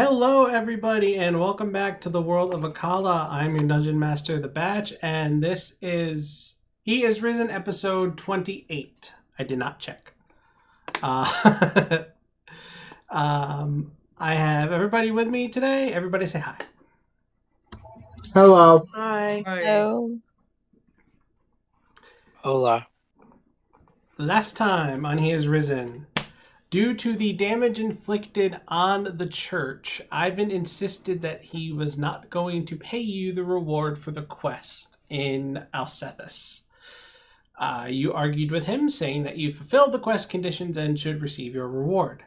Hello, everybody, and welcome back to the world of Akala. I'm your Dungeon Master, The Batch, and this is He is Risen, episode 28. I did not check. I have everybody with me today. Everybody say hi. Hello. Hi. Hello. Hola. Last time on He is Risen, due to the damage inflicted on the church, Ivan insisted that he was not going to pay you the reward for the quest in Alcethus. You argued with him, saying that you fulfilled the quest conditions and should receive your reward.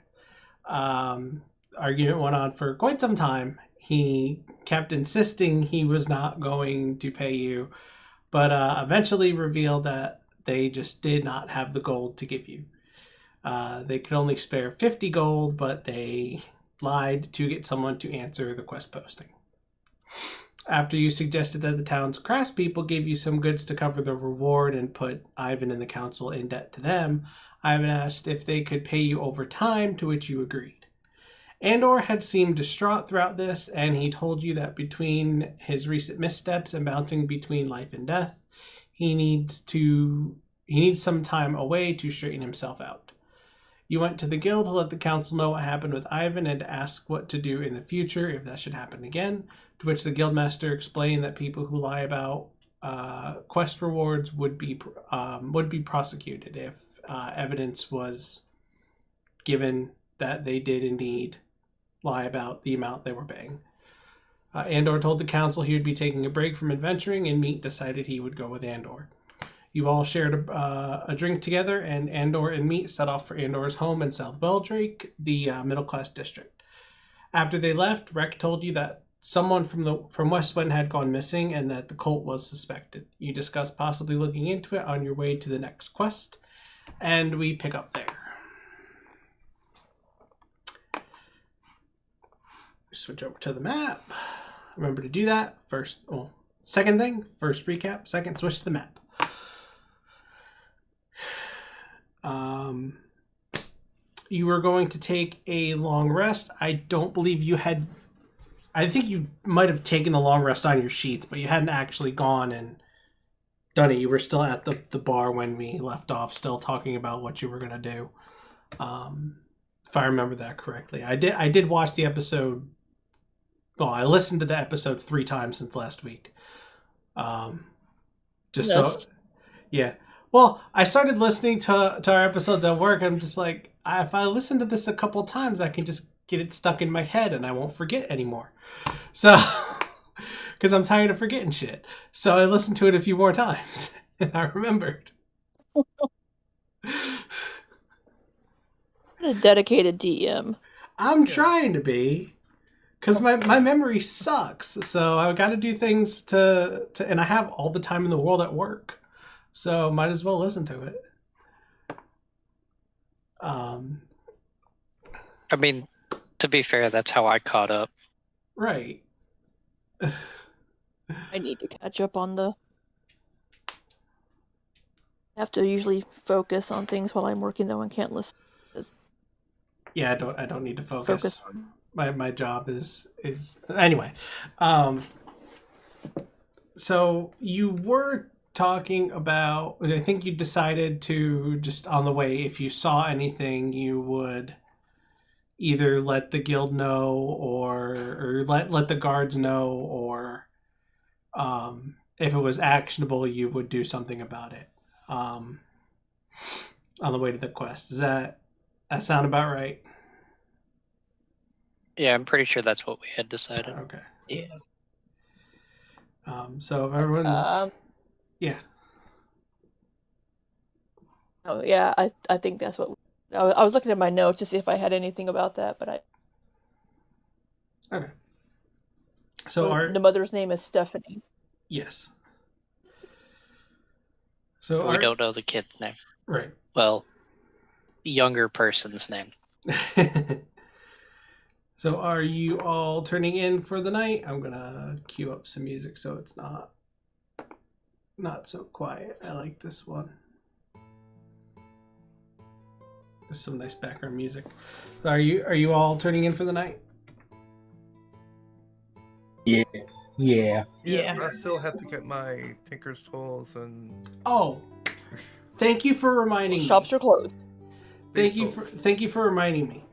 Argument went on for quite some time. He kept insisting he was not going to pay you, but eventually revealed that they just did not have the gold to give you. They could only spare 50 gold, but they lied to get someone to answer the quest posting. After you suggested that the town's craftspeople gave you some goods to cover the reward and put Ivan and the council in debt to them, Ivan asked if they could pay you over time, to which you agreed. Andor had seemed distraught throughout this, and he told you that between his recent missteps and bouncing between life and death, he needs some time away to straighten himself out. You went to the guild to let the council know what happened with Ivan and to ask what to do in the future if that should happen again, to which the guildmaster explained that people who lie about quest rewards would be prosecuted if evidence was given that they did indeed lie about the amount they were paying. Andor told the council he would be taking a break from adventuring, and Meat decided he would go with Andor. You all shared a drink together, and Andor and Meat set off for Andor's home in South Beldrake, the middle-class district. After they left, Rek told you that someone from West Wynne had gone missing and that the cult was suspected. You discussed possibly looking into it on your way to the next quest, and we pick up there. Switch over to the map. Remember to do that. Second thing, first recap, second switch to the map. You were going to take a long rest. I don't believe you had... I think you might have taken a long rest on your sheets, but you hadn't actually gone and done it. You were still at the bar when we left off, still talking about what you were going to do. If I remember that correctly. I did watch the episode... Well, I listened to the episode 3 times since last week. Yeah. Well, I started listening to our episodes at work, and I'm just like, if I listen to this a couple times, I can just get it stuck in my head, and I won't forget anymore. So, because I'm tired of forgetting shit. So I listened to it a few more times, and I remembered. A dedicated DM. I'm trying to be, because my memory sucks. So I got to do things to, and I have all the time in the world at work. So might as well listen to it. I mean, to be fair, that's how I caught up. Right. I need to catch up on I have to usually focus on things while I'm working, though, and can't listen. Yeah, I don't need to focus. on. My job is anyway. So you were talking about, I think you decided to just on the way, if you saw anything, you would either let the guild know or let the guards know, or if it was actionable, you would do something about it on the way to the quest. Does that sound about right? Yeah, I'm pretty sure that's what we had decided. Okay. Yeah. So if everyone... Yeah. Oh, yeah, I think that's what... I was looking at my notes to see if I had anything about that, but Okay. So the mother's name is Stephanie. Yes. So we don't know the kid's name. Right. Well, younger person's name. So are you all turning in for the night? I'm going to cue up some music so it's not so quiet. I like this one. There's some nice background music. So are you all turning in for the night? Yeah. Yeah, Yeah. I still have to get my tinker's tools and Oh, thank you for reminding me. Shops are closed. Thank you for reminding me.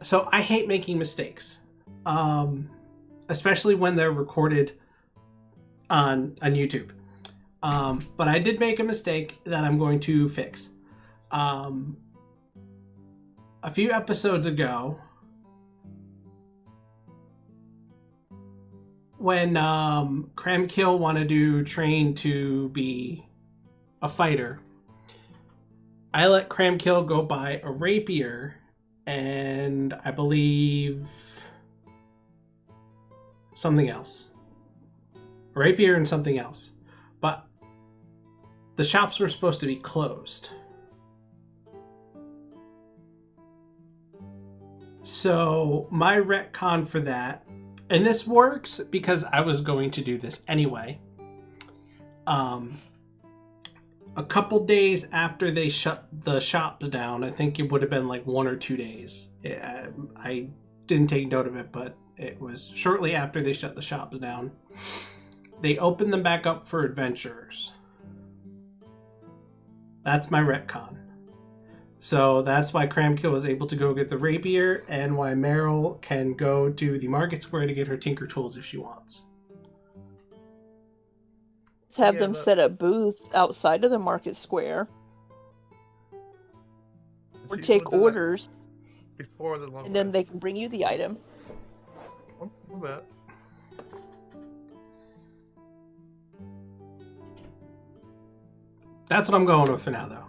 So I hate making mistakes, especially when they're recorded on YouTube. But I did make a mistake that I'm going to fix. A few episodes ago, when Kramkyl wanted to train to be a fighter, I let Kramkyl go buy a rapier and I believe something else. A rapier and something else. But the shops were supposed to be closed. So my retcon for that, and this works because I was going to do this anyway. A couple days after they shut the shops down, I think it would have been like 1 or 2 days. I didn't take note of it, but it was shortly after they shut the shops down. They opened them back up for adventurers. That's my retcon. So that's why Kramkyl was able to go get the rapier and why Meryl can go to the market square to get her tinker tools if she wants. Let's have them set up booths outside of the market square. Or take orders. Before the long and then they can bring you the item. That's what I'm going with for now, though.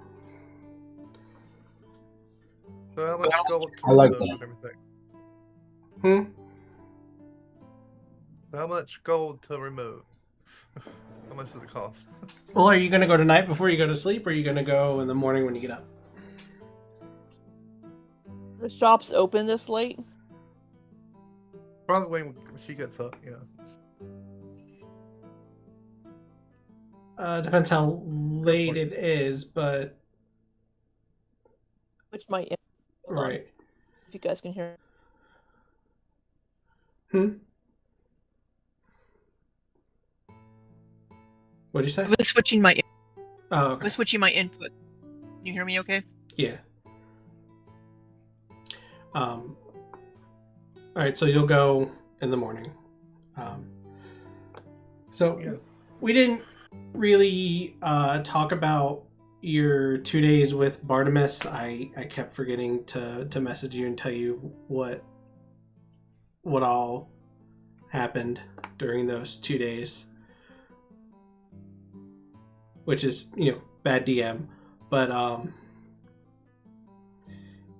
So how much gold I like that. Everything? How much gold to remove? How much does it cost? Well, are you going to go tonight before you go to sleep, or are you going to go in the morning when you get up? The shop's open this late? Probably when she gets up, yeah. Depends how late it is, but... Which might... Hold on, if you guys can hear. What'd you say? I was switching my. Oh, okay. I was switching my input. Can you hear me? Okay. Yeah. All right, so you'll go in the morning. We didn't really talk about your 2 days with Bartimus. I kept forgetting to message you and tell you what all happened during those 2 days, which is, bad DM, but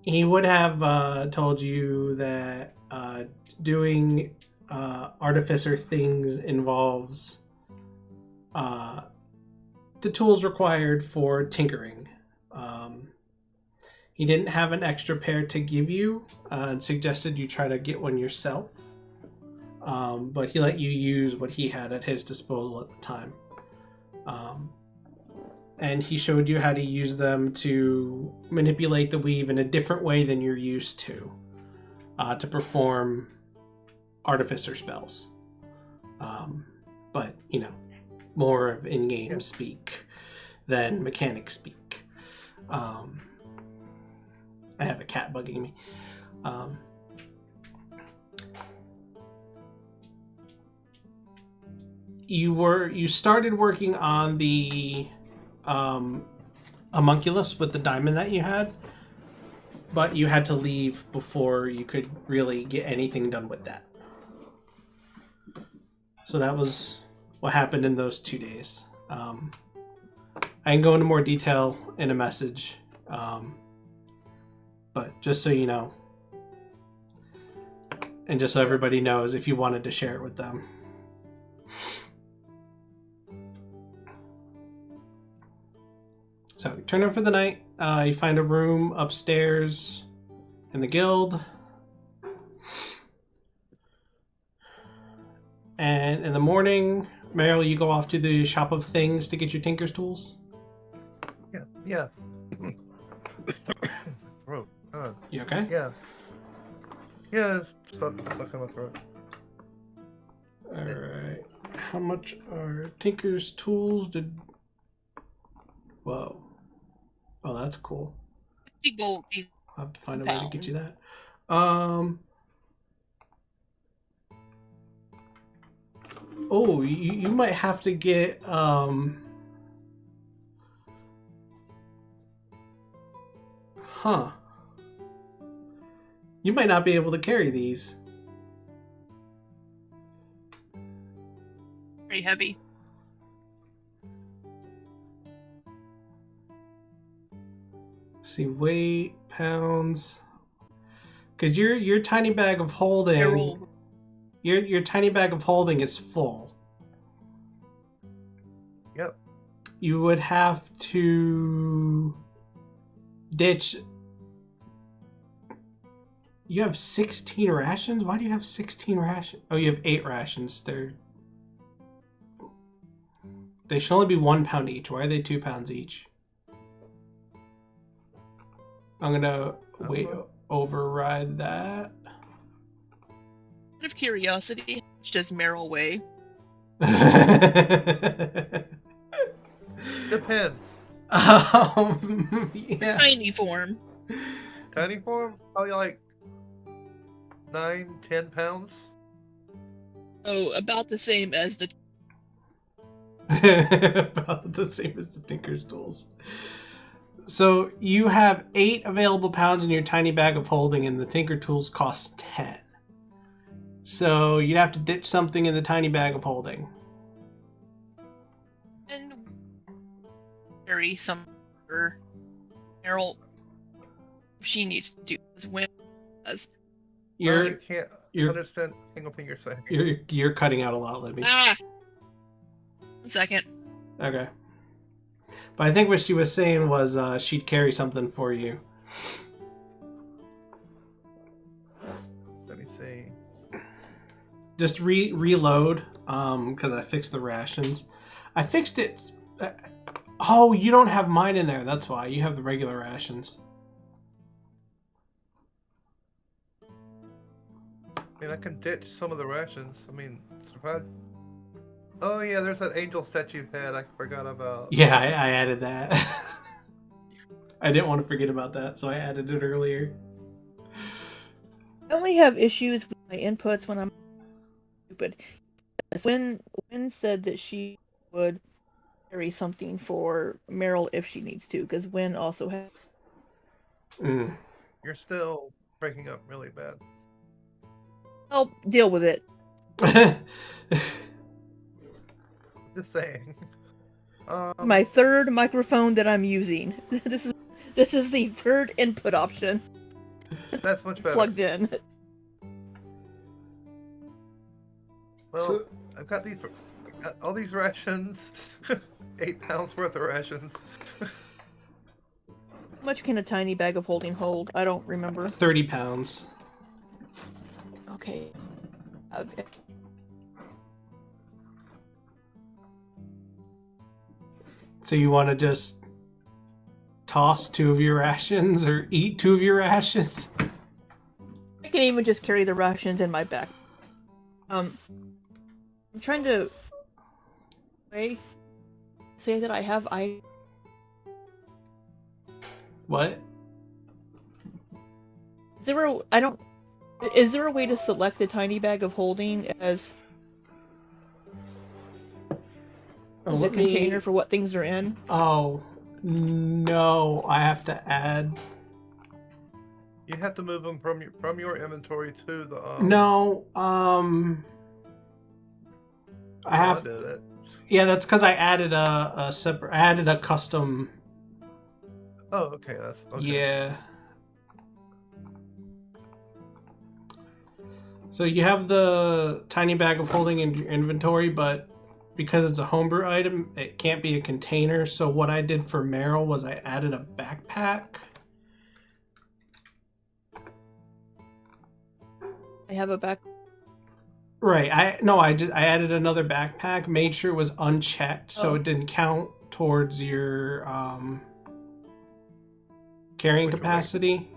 he would have told you that doing artificer things involves the tools required for tinkering. He didn't have an extra pair to give you and suggested you try to get one yourself, but he let you use what he had at his disposal at the time. And he showed you how to use them to manipulate the weave in a different way than you're used to perform artificer spells. But, more of in-game speak than mechanic speak. I have a cat bugging me. You started working on the homunculus with the diamond that you had, but you had to leave before you could really get anything done with that. So that was what happened in those 2 days. I can go into more detail in a message, but just so you know, and just so everybody knows if you wanted to share it with them. So you turn in for the night. You find a room upstairs in the guild. And in the morning, Meryl, you go off to the shop of things to get your tinker's tools? Yeah. Throat. You okay? Yeah. Yeah, it's stuck in my throat. Alright. How much are Tinker's tools did... Whoa. Oh, that's cool. 50 gold. I'll have to find a way to get you that. Oh, you might have to get, Huh. You might not be able to carry these. Pretty heavy. See, weight, pounds. Cause your tiny bag of holding, Meryl. your tiny bag of holding is full. Yep. You would have to ditch. You have 16 rations? Why do you have 16 rations? Oh, you have 8 rations. They should only be 1 pound each. Why are they 2 pounds each? I'm gonna override that. Out of curiosity, how much does Meryl weigh? Depends. Yeah. Tiny form. Tiny form, probably like 9-10 pounds. Oh, about the same as the. About the same as the Tinker's tools. So you have 8 available pounds in your tiny bag of holding, and the Tinker tools cost 10. So you'd have to ditch something in the tiny bag of holding. And carry some for Meryl if she needs to, as Wynne does. I can't you're- understand a single thing you're saying. You're cutting out a lot, Libby. Ah! 1 second. Okay. But I think what she was saying was she'd carry something for you. Let me see. Just reload, because I fixed the rations. I fixed it. Oh, you don't have mine in there. That's why. You have the regular rations. I mean, I can ditch some of the rations. I mean, survive. Oh yeah, there's that angel set you had. I forgot about. Yeah, I added that. I didn't want to forget about that, so I added it earlier. I only have issues with my inputs when I'm stupid. When said that she would carry something for Meryl if she needs to, because Wynne also has. You're still breaking up really bad. I'll deal with it. Just saying. My third microphone that I'm using. This is the third input option. That's much better. Plugged in. Well, I've got all these rations. 8 pounds worth of rations. How much can a tiny bag of holding hold? I don't remember. 30 pounds. Okay. So you want to just toss 2 of your rations or eat 2 of your rations? I can even just carry the rations in my back. I'm trying to say that I have What? Is there a way to select the tiny bag of holding as a container for what things are in? Oh, no. I have to add... You have to move them from your inventory to the. No, I have... did it. Yeah, that's because I added a separate... I added a custom... Oh, okay, that's okay. Yeah. So you have the tiny bag of holding in your inventory, but because it's a homebrew item, it can't be a container. So what I did for Meryl was I added a backpack. I have a back. Right. I added another backpack, made sure it was unchecked so it didn't count towards your carrying capacity,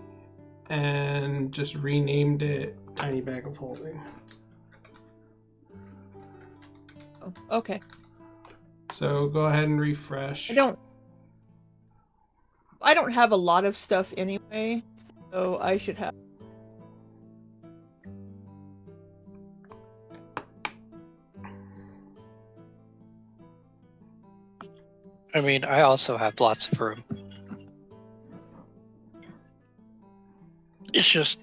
and just renamed it Tiny Bag of Holding. Oh, okay. So go ahead and refresh. I don't have a lot of stuff anyway, so I should have. I mean, I also have lots of room. It's just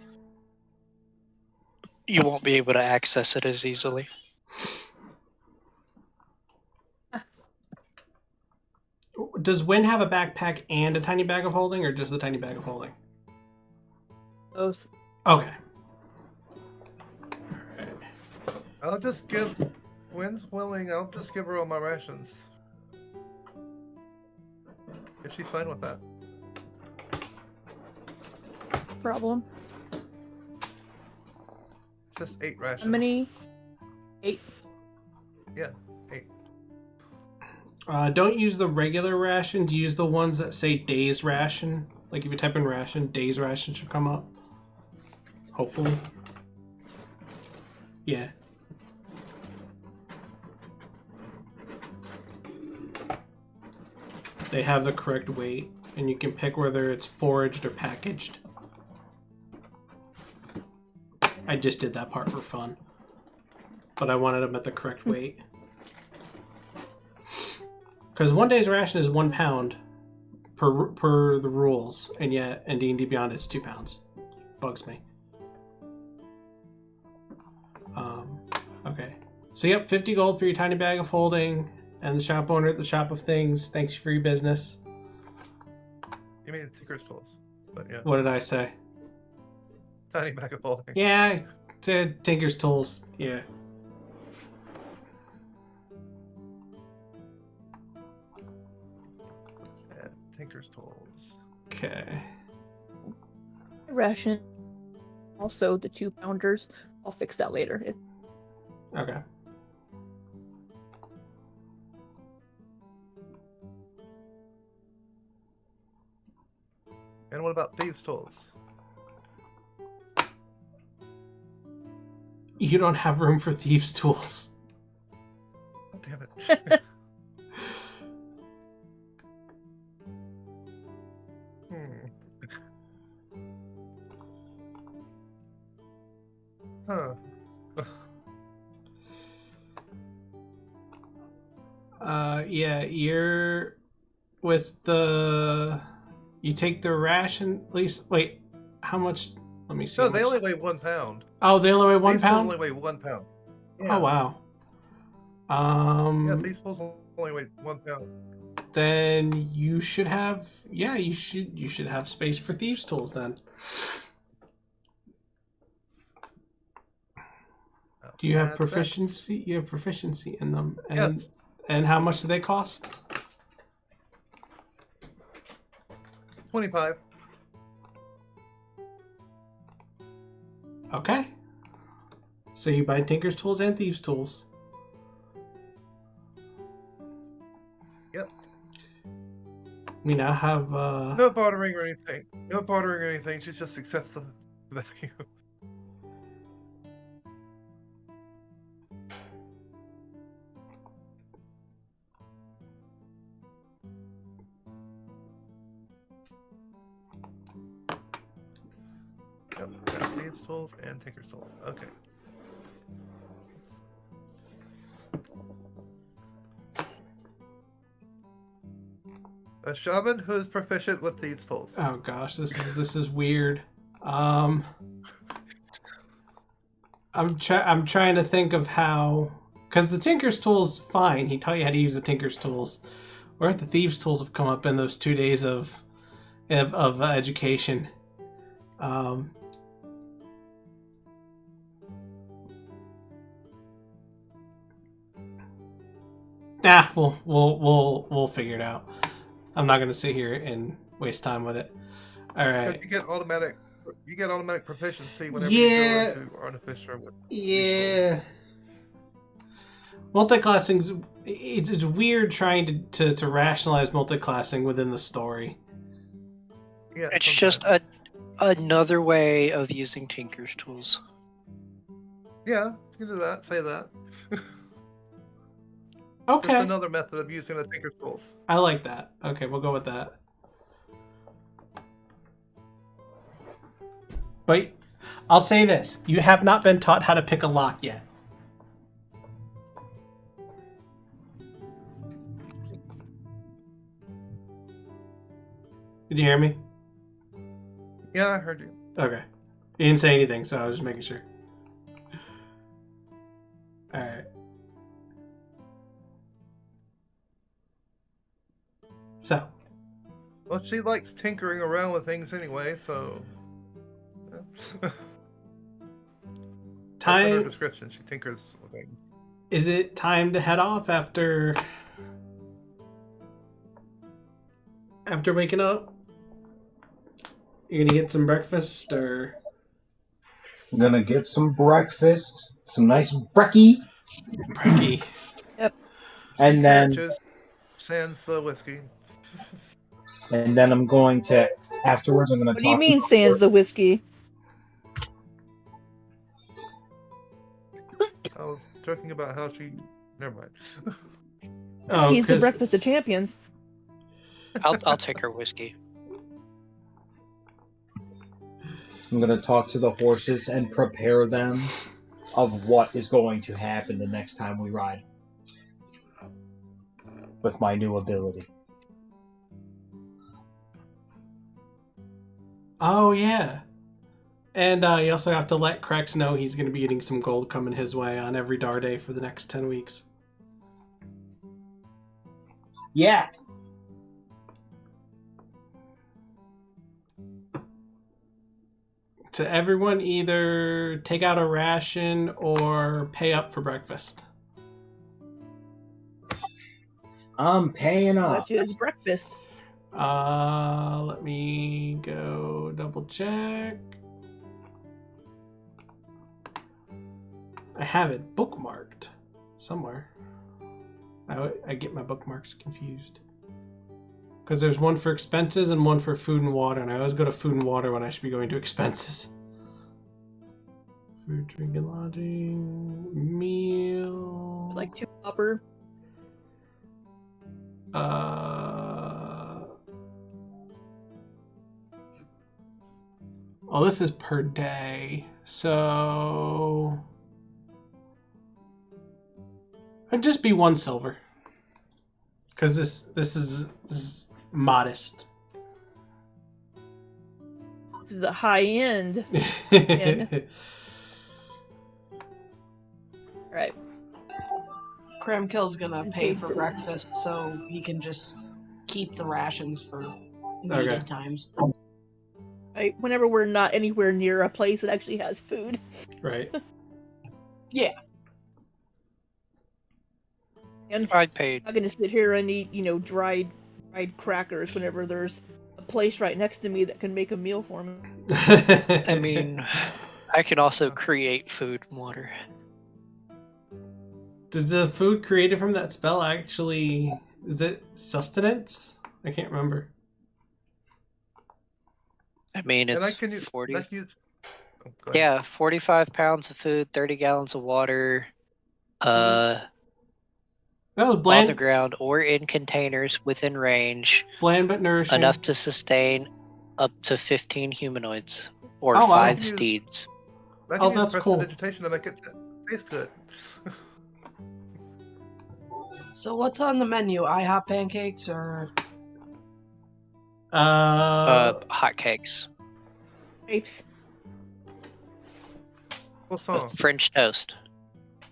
you won't be able to access it as easily. Does Wynne have a backpack and a tiny bag of holding, or just a tiny bag of holding? Both. Okay. I'll just give. Wynne's willing. I'll just give her all my rations. If she's fine with that. Problem. Just 8 rations. How many? 8. Yeah, 8. Don't use the regular rations. Use the ones that say day's ration. Like if you type in ration, day's ration should come up. Hopefully. Yeah. They have the correct weight, and you can pick whether it's foraged or packaged. I just did that part for fun, but I wanted them at the correct weight. Because 1 day's ration is 1 pound per the rules, and yet in D&D Beyond it's 2 pounds. Bugs me. Okay. So yep, 50 gold for your tiny bag of holding, and the shop owner at the Shop of Things thanks you for your business. You mean Tinker's Tools, but yeah. What did I say? Tiny bag of holding. Yeah, to Tinker's Tools. Yeah. Yeah, Tinker's Tools. Okay. Ration. Also, the 2 pounders. I'll fix that later. Okay. And what about Thieves' Tools? You don't have room for thieves' tools. Damn it. Huh. Yeah, you're with the. You take the ration. At least, wait. How much? Let me see. No, they only weigh 1 pound. Oh, they only weigh 1 Thieves' pound. Tools only weigh 1 pound. Oh wow. Yeah, Thieves' Tools only weigh 1 pound. Then you should have. Yeah, you should have space for thieves' tools then. Do you have proficiency? You have proficiency in them, and Yes. And how much do they cost? 25. Okay. So you buy Tinker's Tools and Thieves' Tools. Yep. We now have No bartering or anything. No bartering or anything. She just accepts the value. Yep, got Thieves' Tools and Tinker's Tools. Okay. A shaman who is proficient with Thieves' Tools. oh gosh, this is weird. I'm trying to think of how, because the Tinker's Tools, fine. He taught you how to use the Tinker's Tools. Where the Thieves' Tools have come up in those 2 days of education. We'll figure it out. I'm not gonna sit here and waste time with it. All right. You get automatic proficiency whenever Yeah. you go into Artificer with Yeah. Multiclassing, it's weird trying to rationalize multiclassing within the story. Yeah, It's just another way of using Tinker's Tools. Yeah, you can do that. Say that. Okay. Just another method of using the Tinker's tools. I like that. Okay, we'll go with that. But I'll say this. You have not been taught how to pick a lock yet. Did you hear me? Yeah, I heard you. Okay. You didn't say anything, so I was just making sure. Alright. So. Well, she likes tinkering around with things anyway, so... Yeah. That's in her Time. description. She tinkers with things. Is it time to head off after waking up? You gonna get some breakfast, or? I'm gonna get some breakfast, some nice brekkie, Brekkie. and then Just sans the whiskey. I'm going to afterwards. I'm gonna What talk. do you mean, to sans the whiskey? I was joking about how she... Never mind. Oh, Whiskey's the 'cause- breakfast of champions. I'll take her whiskey. I'm gonna talk to the horses and prepare them of what is going to happen the next time we ride with my new ability. Oh yeah. And you also have to let Krex know he's going to be getting some gold coming his way on every Dar Day for the next 10 weeks. Yeah. To everyone, either take out a ration or pay up for breakfast. I'm paying up. Which is breakfast. Let me go double check. I have it bookmarked somewhere. I get my bookmarks confused. Because there's one for expenses and one for food and water, and I always go to food and water when I should be going to expenses. Food, drink, and lodging, meal. Like 2 copper. Oh, this is per day, so it'd just be 1 silver. Because this is modest. This is a high end. Right. Kramkyl's gonna pay for Okay. breakfast so he can just keep the rations for needed Okay. times. Right. Whenever we're not anywhere near a place that actually has food. Right. Yeah. And I paid. I'm gonna sit here and eat, dried crackers whenever there's a place right next to me that can make a meal for me. I mean, I can also create food and water. Does the food created from that spell actually... Is it sustenance? I can't remember. I mean, And I it's can use... 40. That use... Oh, go ahead. Yeah, 45 pounds of food, 30 gallons of water. That was On the bland, ground or in containers within range, bland but nourishing. enough to sustain up to 15 humanoids or Oh, wow. 5 You- steeds. I Oh, can use that's cool. prestidigitation to make it taste good. So what's on the menu? IHOP pancakes or Hotcakes. Grapes. What song? With French toast.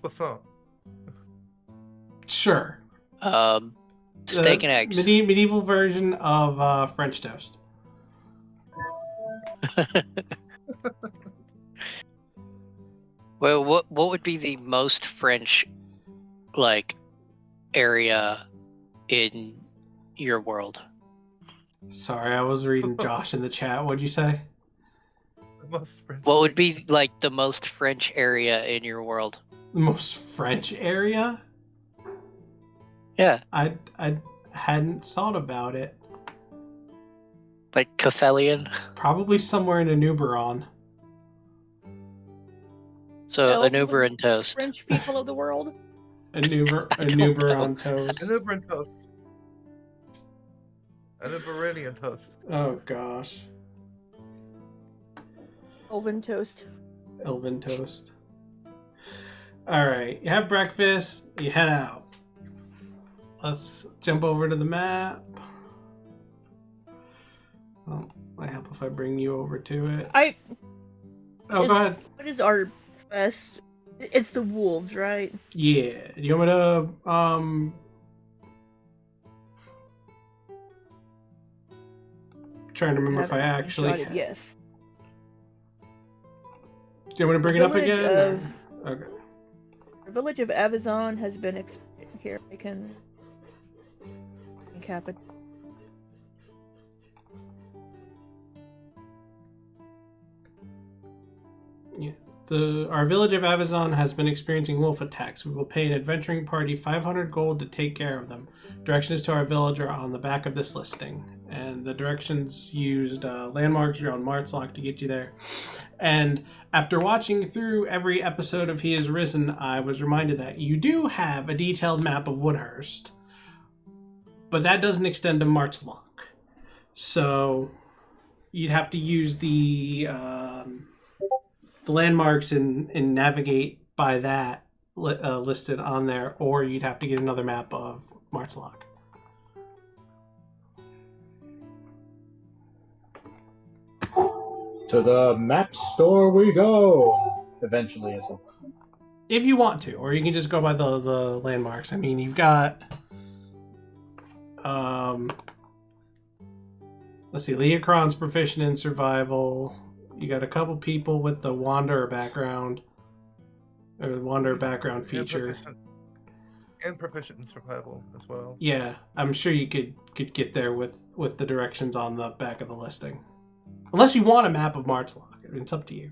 What song? Sure. Steak and eggs. Medieval version of French toast. Well, what would be the most French, area in your world? Sorry, I was reading Josh in the chat. What'd you say? The most French What would thing. be the most French area in your world? The most French area? Yeah, I hadn't thought about it. like Cathelian. Probably somewhere in Anuberon. So Elves Anuber and toast. French people of the world. An Uber on toast. An Uber and toast. An Uberanian toast. Oh gosh. Elven toast. Elven toast. Alright, you have breakfast, you head out. Let's jump over to the map. Well, might help if I bring you over to it. Go ahead. What is our quest? It's the wolves, right? Yeah. Do you want me to trying to remember if I actually yes. Do you want me to bring it up again? Okay. The village of Avazon has been here. I can cap it. Yeah. Our village of Avazon has been experiencing wolf attacks. We will pay an adventuring party 500 gold to take care of them. Directions to our village are on the back of this listing. And the directions used landmarks around Martslock to get you there. And after watching through every episode of He Has Risen, I was reminded that you do have a detailed map of Woodhurst. But that doesn't extend to Martslock. So you'd have to use the landmarks and navigate by that listed on there, or you'd have to get another map of Martslock. To the map store we go. Eventually, if you want to, or you can just go by the landmarks. I mean, you've got let's see, Leokron's proficient in survival. You got a couple people with the wanderer background, or the wanderer background feature, and proficient in survival as well. Yeah, I'm sure you could get there with the directions on the back of the listing. Unless you want a map of Martslock. It's up to you.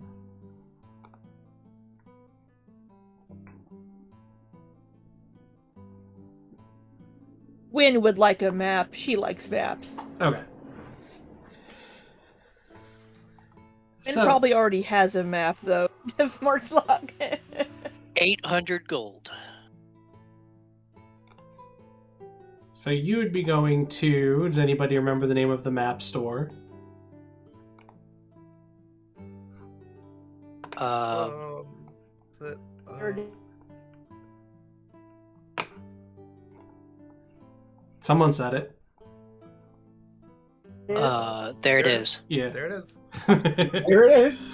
Wynne would like a map. She likes maps. Okay. Wynne probably already has a map, though, of Martslock. 800 gold. So you would be going to... Does anybody remember the name of the map store? Someone said it. There it is. Yeah. There it is. There it is.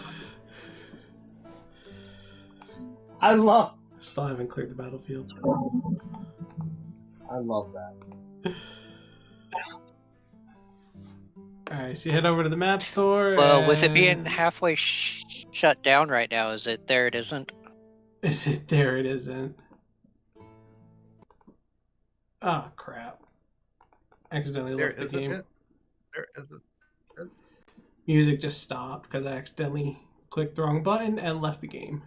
Still haven't cleared the battlefield. I love that. Alright, so you head over to the map store. Well, with it being halfway shut down right now, is it there it isn't? Is it there it isn't? Ah, oh, crap. Accidentally left the game. There isn't. Music just stopped because I accidentally clicked the wrong button and left the game.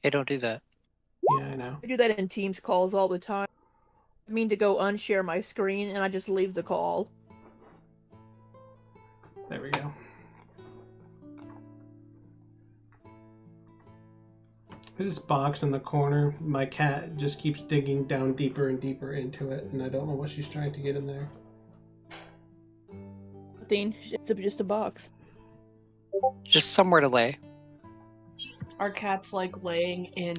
Hey, don't do that. Yeah, I know. I do that in Teams calls all the time. I mean to go unshare my screen and I just leave the call. There we go. There's this box in the corner. My cat just keeps digging down deeper and deeper into it, and I don't know what she's trying to get in there. Nothing. It's just a box. Just somewhere to lay. Our cat's like laying in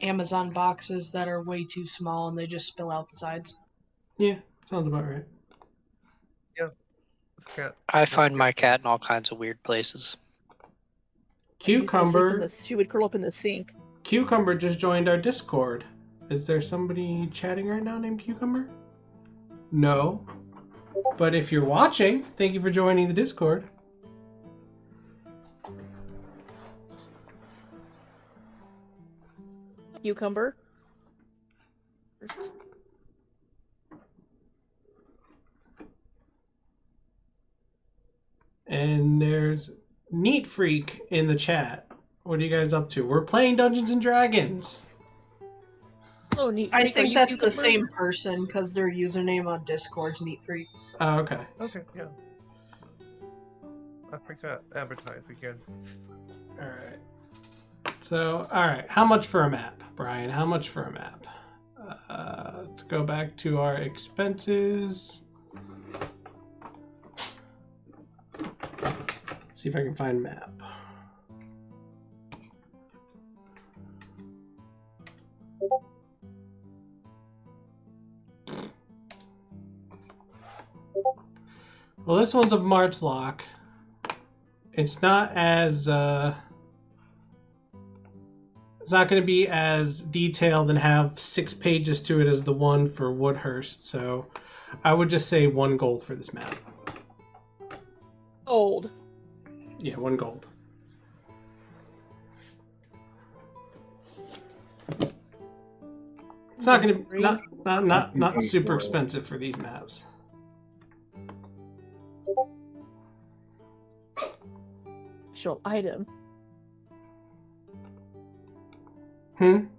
Amazon boxes that are way too small and they just spill out the sides. Yeah, sounds about right. Yeah. This cat. I find my cat in all kinds of weird places. Cucumber. She would curl up in the sink. Cucumber just joined our Discord. Is there somebody chatting right now named Cucumber? No. But if you're watching, thank you for joining the Discord. Cucumber. And there's Neat Freak in the chat. What are you guys up to? We're playing Dungeons and Dragons. Oh, Neat I Freak. think that's the same person because their username on Discord's Neat Freak. Oh, okay. Okay, yeah. I forgot advertise again. Alright. So, all right. How much for a map, Brian? How much for a map? Let's go back to our expenses. See if I can find a map. Well, this one's of Martslock. It's not as it's not going to be as detailed and have 6 pages to it as the one for Woodhurst. So I would just say 1 gold for this map. Gold. Yeah, 1 gold. It's not going to not super expensive for these maps. Special item. I'm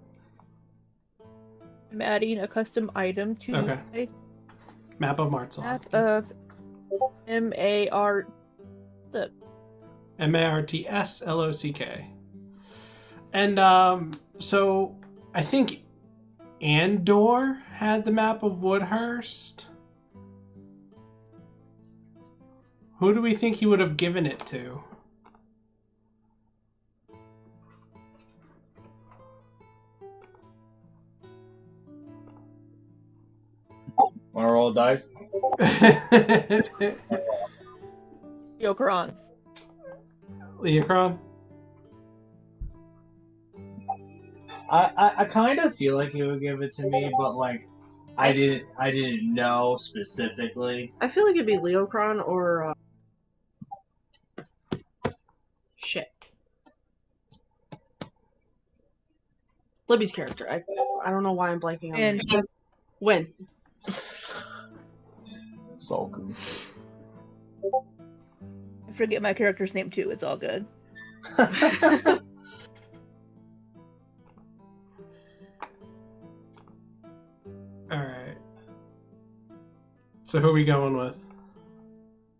adding a custom item to okay. Map of Martslock. Map of Martslock. And so I think Andor had the map of Woodhurst. Who do we think he would have given it to? Want to roll dice? Leokron. Leokron? I kind of feel like he would give it to me, but like I didn't know specifically. I feel like it'd be Leokron or shit. Libby's character. I don't know why I'm blanking on And that. Wynne. So good. I forget my character's name too. It's all good. Alright. So who are we going with?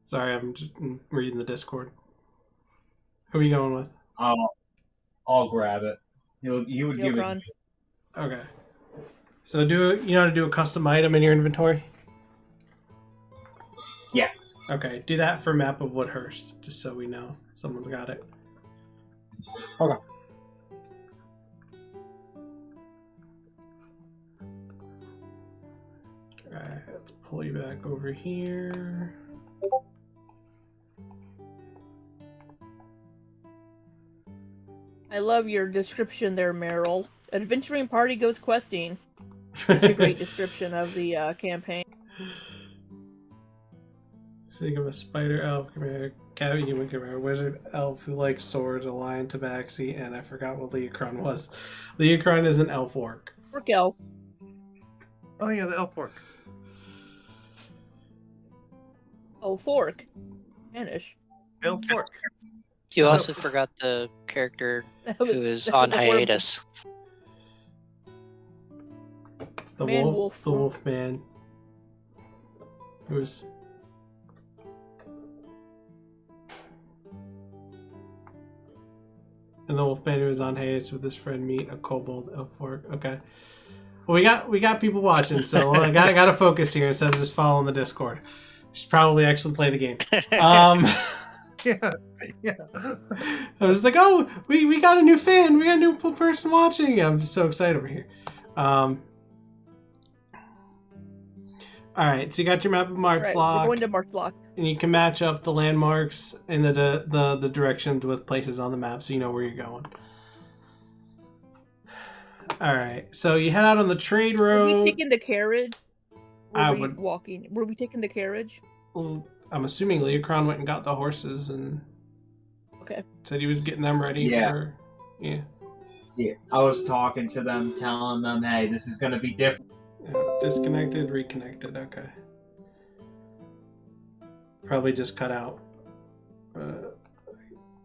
Sorry, I'm just reading the Discord. Who are we going with? I'll grab it. He would give it to me. Okay. So you know how to do a custom item in your inventory? Yeah. Okay, do that for map of Woodhurst, just so we know someone's got it. Okay. Alright, let's pull you back over here. I love your description there, Meryl. Adventuring party goes questing. Such a great description of the campaign. Think of a spider elf, cat human, wizard elf who likes swords, a lion, tabaxi, and I forgot what Leokron was. Leokron is an Elf-Orc. Orc elf. Oh yeah, the Elf-Orc. Oh, fork. Spanish. Elf-Orc. You also forgot the character who is on hiatus. The wolf. The wolf man. Who's... And the wolf man who is on hiatus with his friend meet a kobold Elf-Orc. Okay. Well, we got people watching, so I gotta focus here instead of just following the Discord. Should probably actually play the game. Yeah. I was like, oh, we got a new fan. We got a new person watching. I'm just so excited over here. All right, so you got your map of Martslock. Right, we're going to Martslock. And you can match up the landmarks in the directions with places on the map so you know where you're going. All right, so you head out on the trade road. Were we taking the carriage? Walking. Were we taking the carriage? Well, I'm assuming Leokron went and got the horses and said he was getting them ready for... Yeah. Yeah, I was talking to them, telling them, hey, this is going to be different. Disconnected, reconnected, okay. Probably just cut out.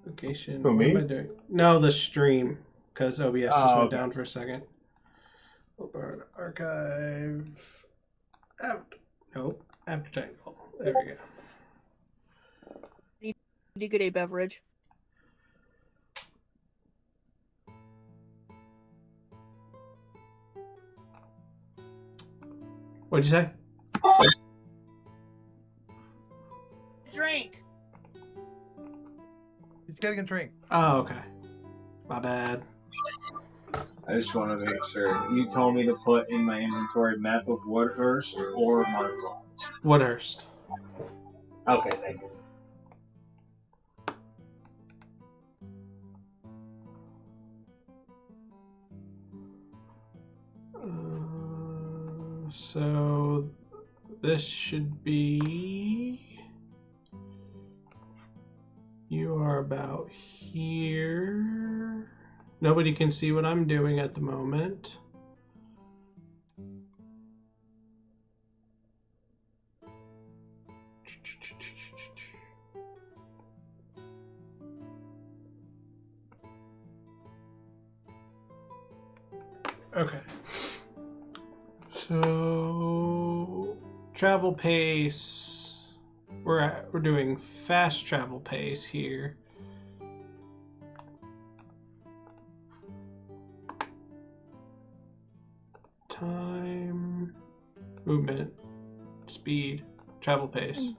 Location. Who, me? What am I doing? No, the stream, because OBS just went down for a second. Open archive. Out. Nope. After tangle. There we go. Need to get a beverage. What'd you say? Drink. He's getting a drink. Oh, okay. My bad. I just want to make sure. You told me to put in my inventory map of Woodhurst or Martslock. Woodhurst. Okay, thank you. So this should be. You are about here. Nobody can see what I'm doing at the moment. Okay. So travel pace. We're doing fast travel pace here. Time, movement, speed, travel pace.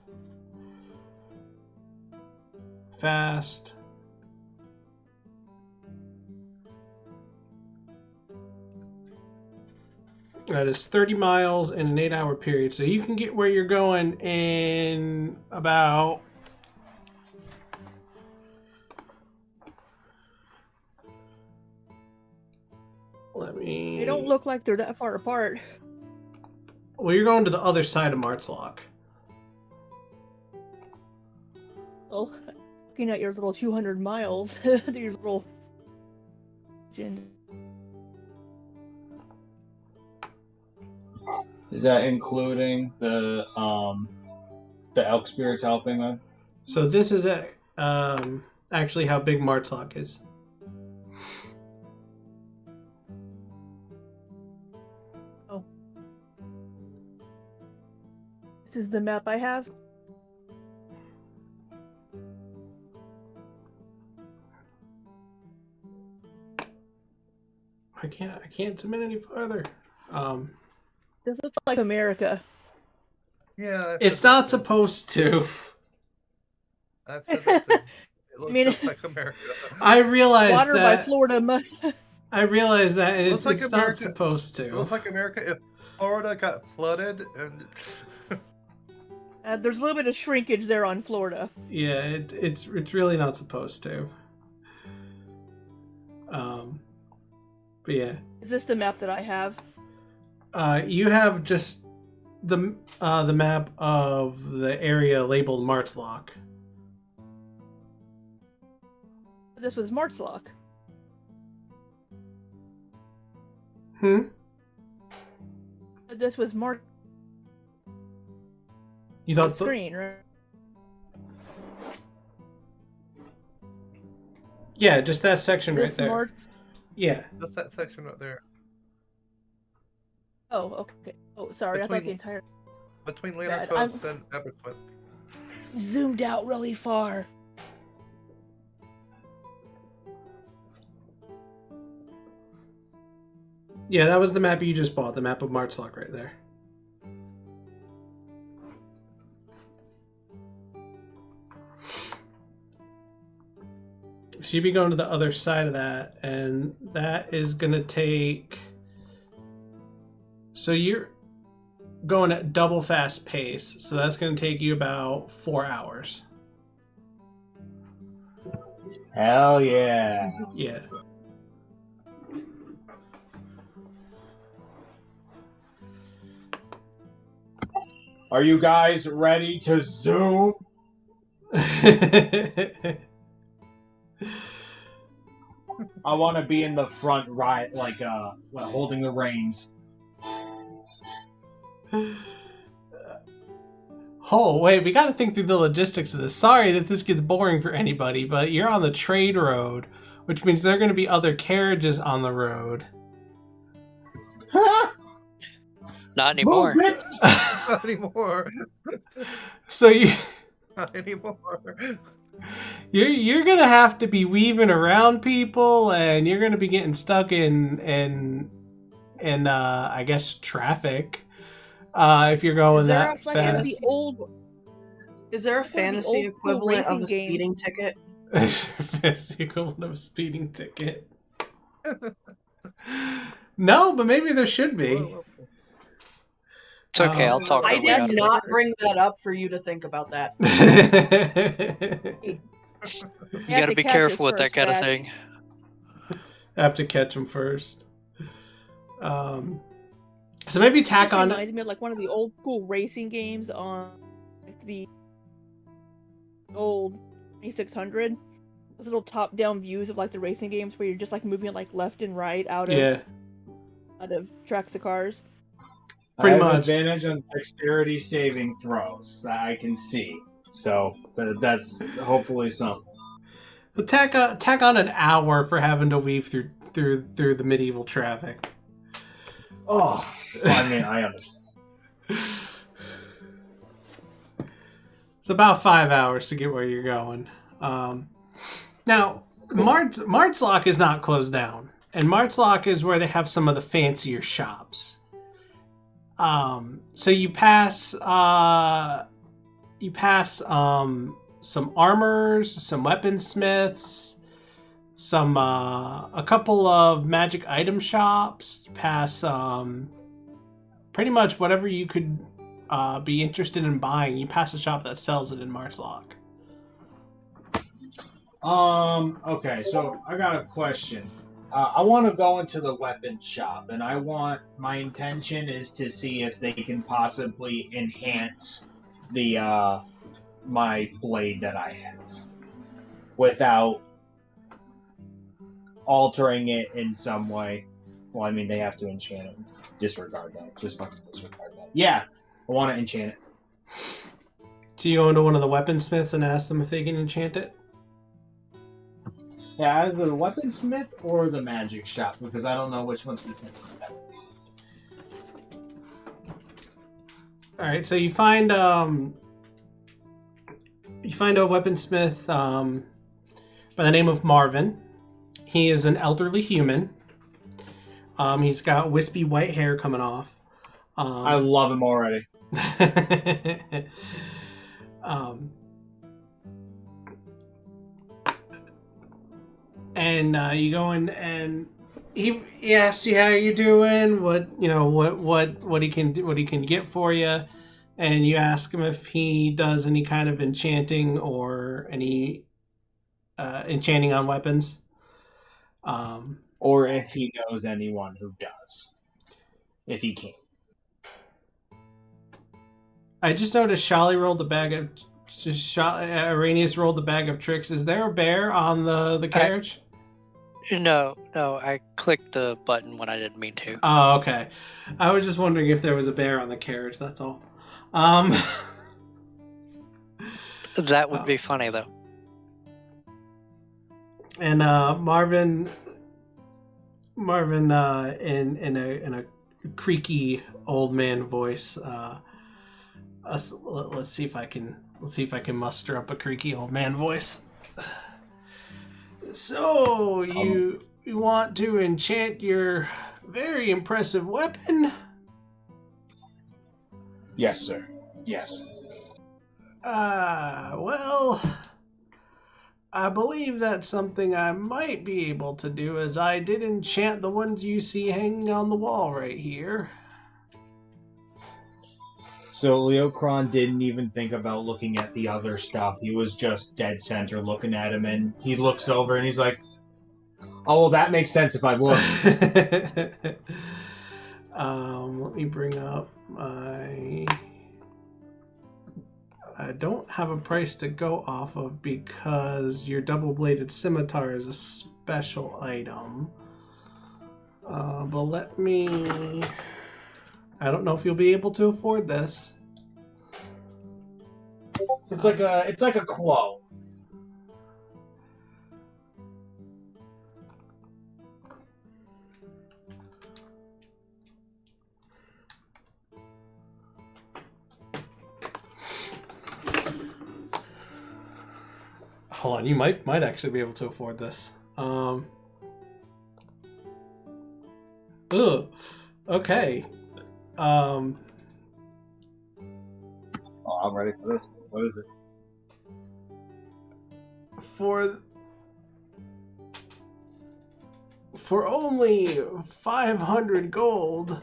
Fast. That is 30 miles in an 8-hour period. So you can get where you're going in about... They don't look like they're that far apart. Well, you're going to the other side of Martslock. Oh, looking at your little 200 miles, your little... Is that including the elk spirits helping them? So this is actually how big Martslock is. Oh. This is the map I have? I can't zoom in any farther. This looks like America. Yeah. It's not supposed to. That's it. It looks just like America. I realize Water that. by Florida must... I realize that it's Looks like not America. supposed to. It looks like America if Florida got flooded and... there's a little bit of shrinkage there on Florida. Yeah, it's really not supposed to. But yeah. Is this the map that I have? You have just the map of the area labeled Martslock. This was Martslock. This was You thought screen, right? Yeah, just that section right there. Yeah. Just that section right there. Oh, okay. Oh, sorry. I thought the entire... Between Leonard Coast and Aberystwyth. Zoomed out really far. Yeah, that was the map you just bought, the map of Martslock right there. So you'd be going to the other side of that, and that is going to take... So you're going at double fast pace, so that's going to take you about 4 hours. Hell yeah. Yeah. Are you guys ready to zoom? I want to be in the front right, like holding the reins. Oh, wait, we got to think through the logistics of this. Sorry if this gets boring for anybody, but you're on the trade road, which means there are going to be other carriages on the road. Not anymore. Not anymore. So you... Not anymore. You're going to have to be weaving around people, and you're going to be getting stuck in I guess, traffic. If you're going Is there that a It's like one of fast. the old, Is there a the fantasy old school equivalent of a racing games. speeding ticket? Fantasy equivalent of a speeding ticket. No, but maybe there should be. Whoa. It's okay. I'll talk I our way out did of not bring that up for you to think about that. it. You have gotta to be catch careful us with that first, kind of Babs. thing. I have to catch them first. So maybe tack This on. reminds me of like one of the old school racing games on like the old 2600. Those little top-down views of like the racing games where you're just like moving like left and right out of tracks of cars. Pretty I have much. advantage on dexterity saving throws that I can see. So that's hopefully something. But tack on an hour for having to weave through the medieval traffic. Oh, well, I mean, I understand. It's about 5 hours to get where you're going. Now, Cool. Martslock is not closed down, and Martslock is where they have some of the fancier shops. So you pass some armors, some weaponsmiths, a couple of magic item shops. You pass pretty much whatever you could be interested in buying. You pass a shop that sells it in Martslock. Okay, so I got a question. I want to go into the weapon shop, and my intention is to see if they can possibly enhance the, my blade that I have without altering it in some way. Well, I mean, they have to enchant it. Disregard that. Just fucking disregard that. Yeah, I want to enchant it. Do you go into one of the weaponsmiths and ask them if they can enchant it? Yeah, either the weaponsmith or the magic shop, because I don't know which one specifically that would be. All right, so you find a weaponsmith by the name of Marvin. He is an elderly human. He's got wispy white hair coming off. I love him already. And you go in, and he asks you how you're doing, what he can get for you, and you ask him if he does any kind of enchanting or any enchanting on weapons, or if he knows anyone who does, if he can. I just noticed Sholly rolled the bag of. Araneus rolled the bag of tricks. Is there a bear on the carriage? No, I clicked the button when I didn't mean to. Oh, okay. I was just wondering if there was a bear on the carriage, that's all. That would be funny, though. And Marvin in a creaky old man voice, let's see if I can muster up a creaky old man voice. So, you want to enchant your very impressive weapon? Yes, sir. Yes. Well, I believe that's something I might be able to do, as I did enchant the ones you see hanging on the wall right here. So Leokron didn't even think about looking at the other stuff. He was just dead center looking at him, and he looks over and he's like, oh, well, that makes sense if I look. Let me bring up my... I don't have a price to go off of because your double-bladed scimitar is a special item. But let me... I don't know if you'll be able to afford this. It's like a quote. Hold on, you might actually be able to afford this. Ugh. Okay. I'm ready for this. What is it? For only 500 gold,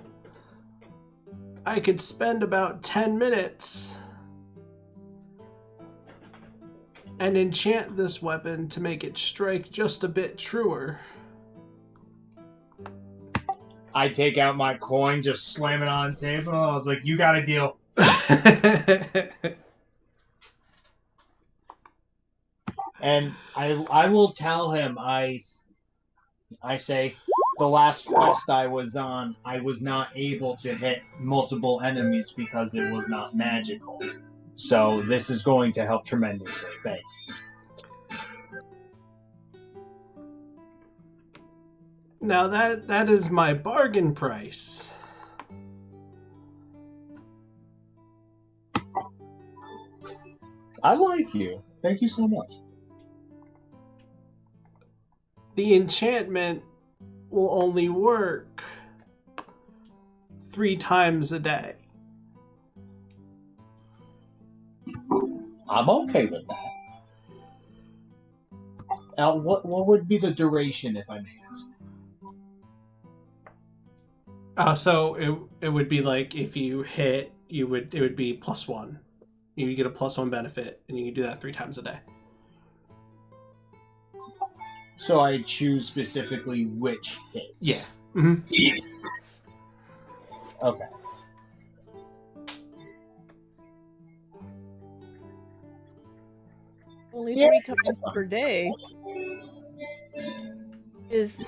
I could spend about 10 minutes and enchant this weapon to make it strike just a bit truer. I take out my coin, just slam it on the table. I was like, you got a deal. And I will tell him, I say, the last quest I was on, I was not able to hit multiple enemies because it was not magical. So this is going to help tremendously. Thank you. Now that is my bargain price. I like you. Thank you so much. The enchantment will only work 3 times a day. I'm okay with that. What would be the duration, if I may ask? So it would be like if you hit, it would be +1. You get a +1 benefit, and you can do that 3 times a day. So I choose specifically which hits. Yeah. Mm-hmm. Okay. Only 3 times per day. Is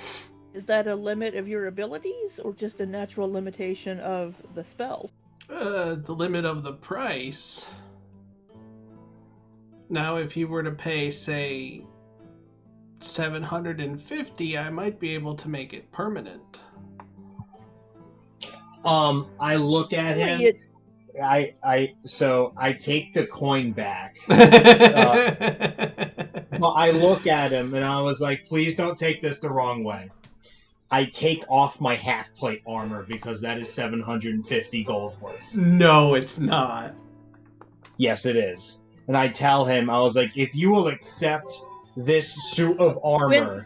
that a limit of your abilities, or just a natural limitation of the spell? The limit of the price. Now, if you were to pay, say, 750, I might be able to make it permanent. I look at him. So I take the coin back. But I look at him and I was like, please don't take this the wrong way. I take off my half plate armor because that is 750 gold worth. No, it's not. Yes, it is. And I tell him, I was like, if you will accept this suit of armor.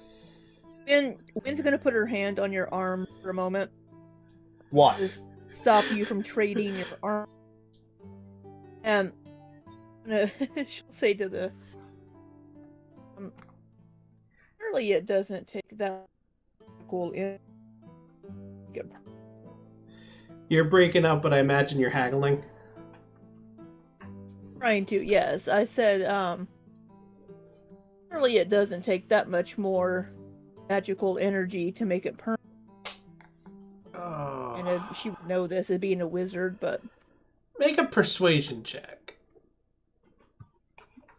Wynne's gonna put her hand on your arm for a moment. What? Just stop you from trading your arm. And she'll say to the surely it doesn't take that cool in. You're breaking up, but I imagine you're haggling. Trying to, yes. I said, surely it doesn't take that much more magical energy to make it permanent. Oh. And she would know this as being a wizard, but... Make a persuasion check.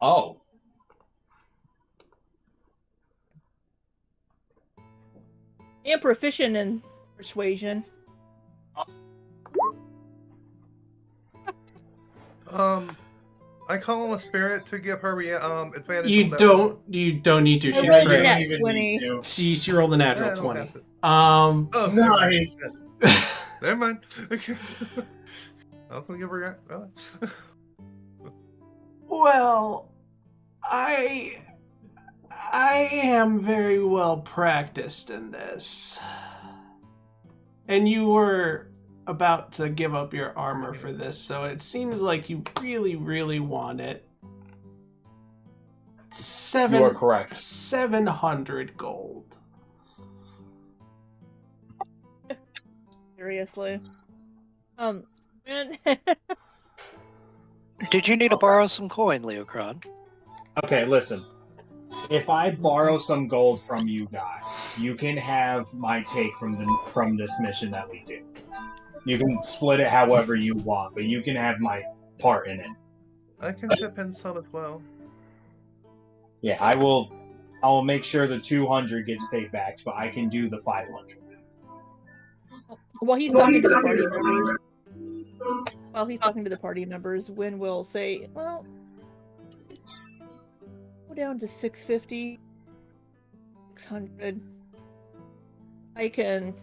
Oh. I am proficient in persuasion. I call on a spirit to give her advantage. You don't need to. She She rolled a natural 20. Nice. Never mind. Okay. I was gonna give her. Well, I am very well practiced in this, and you were about to give up your armor for this, so it seems like you really, really want it. You are correct. 700 gold. Seriously. Did you need to borrow some coin, Leokron? Okay, listen. If I borrow some gold from you guys, you can have my take from this mission that we do. You can split it however you want, but you can have my part in it. I can chip in some as well. Yeah, I will make sure the 200 gets paid back, but I can do the 500. While he's talking to the party members, Wynne will say, well, go down to 650, 600. I can...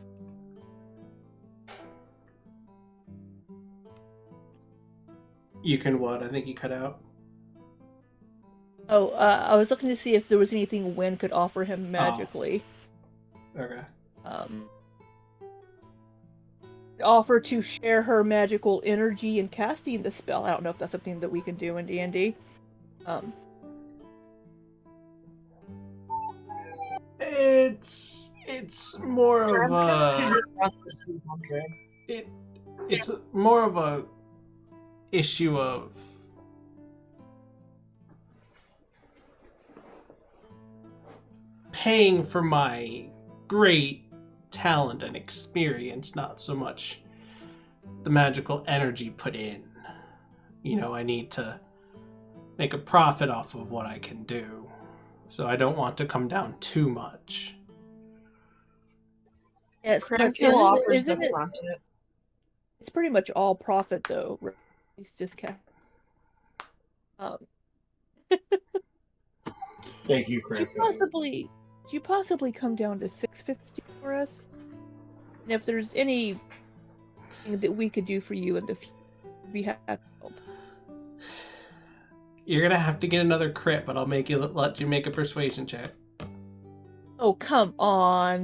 You can what? I think you cut out. Oh, I was looking to see if there was anything Wynne could offer him magically. Okay. Offer to share her magical energy in casting the spell. I don't know if that's something that we can do in D&D. It's more of a it's more of a issue of paying for my great talent and experience, not so much the magical energy put in. You know, I need to make a profit off of what I can do, so I don't want to come down too much. Yes, Kramkyl offers the isn't it? front it. It's pretty much all profit, though. Right? He's just Thank you, Could you possibly come down to $650 for us? And if there's anything that we could do for you in the future, we have to help. You're gonna have to get another crit, but I'll let you make a persuasion check. Oh, come on.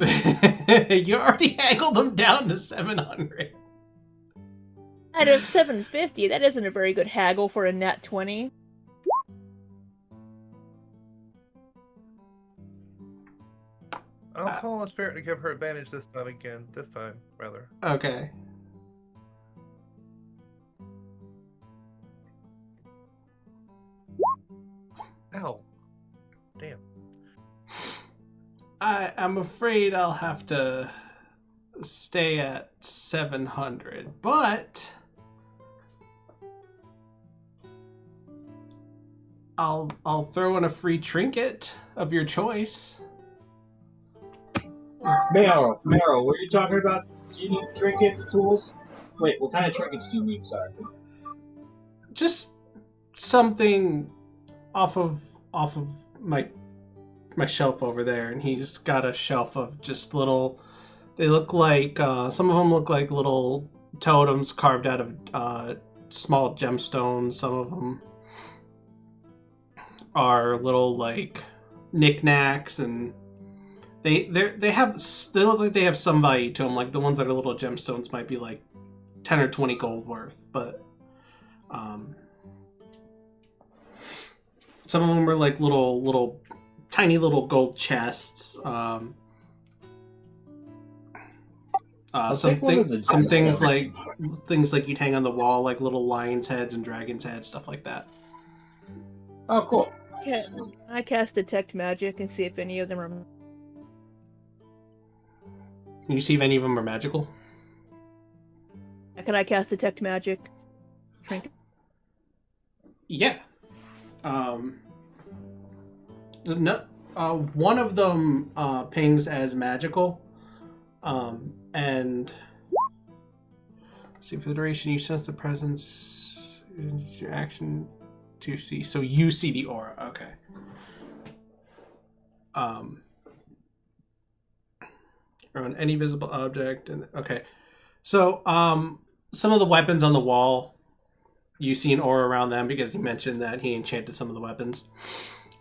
You already haggled them down to 700. Out of 750, that isn't a very good haggle for a nat 20. I'll call on a spirit to give her advantage this time, rather. Okay. Ow. Damn. I'm afraid I'll have to stay at 700, but I'll throw in a free trinket of your choice. Meryl, were you talking about? Do you need trinkets, tools? Wait, what kind of trinkets do you need? Sorry. Just something off of my shelf over there, and he's got a shelf of just little. They look like some of them look like little totems carved out of small gemstones. Some of them are little like knickknacks, and they look like they have some value to them. Like the ones that are little gemstones might be like 10 or 20 gold worth, but some of them are like little tiny little gold chests. Some things like you'd hang on the wall, like little lions' heads and dragons' heads, stuff like that. Oh, cool. Can I cast Detect Magic and see if any of them are... Can you see if any of them are magical? Can I cast Detect Magic? Trinket? Yeah. One of them pings as magical. And see, for the duration you sense the presence, your action to see. So you see the aura. Okay. On any visible object, and okay. So some of the weapons on the wall, you see an aura around them because he mentioned that he enchanted some of the weapons.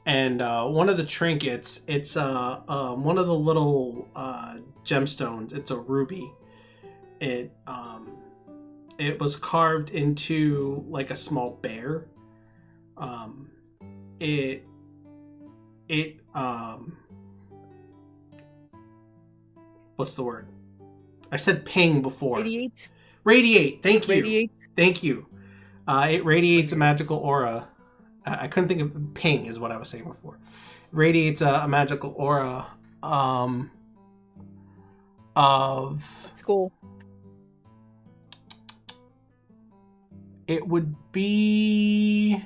And one of the trinkets, it's one of the little gemstones. It's a ruby. It was carved into like a small bear. What's the word? I said ping before. Radiate. Thank you. Radiate. Thank you. It radiates a magical aura. I couldn't think of ping is what I was saying before. It radiates a magical aura of... School. It would be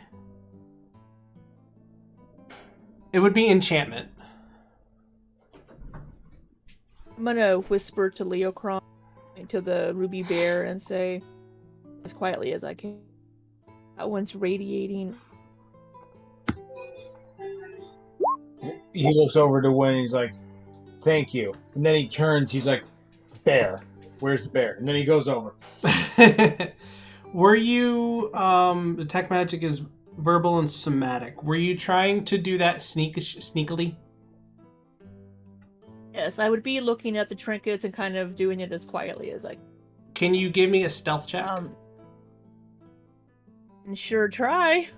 enchantment. I'm gonna whisper to Leokron, to the ruby bear, and say, as quietly as I can, that one's radiating. He looks over to Wynne and he's like, thank you. And then he turns, he's like, bear. Where's the bear? And then he goes over. Were you detect magic is verbal and somatic? Were you trying to do that sneakily? Yes, I would be looking at the trinkets and kind of doing it as quietly as I can. Can you give me a stealth check? And sure try.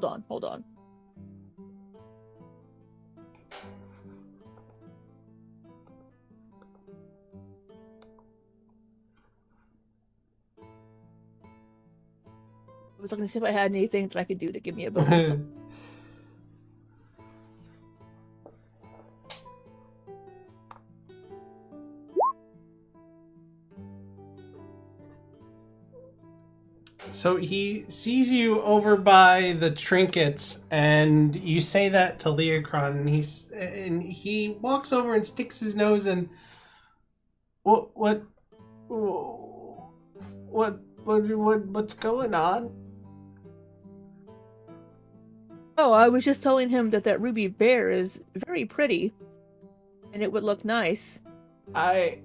Hold on. I was looking to see if I had anything that I could do to give me a bonus. So he sees you over by the trinkets, and you say that to Leokron, and he walks over and sticks his nose in. What's going on? Oh, I was just telling him that ruby bear is very pretty, and it would look nice. I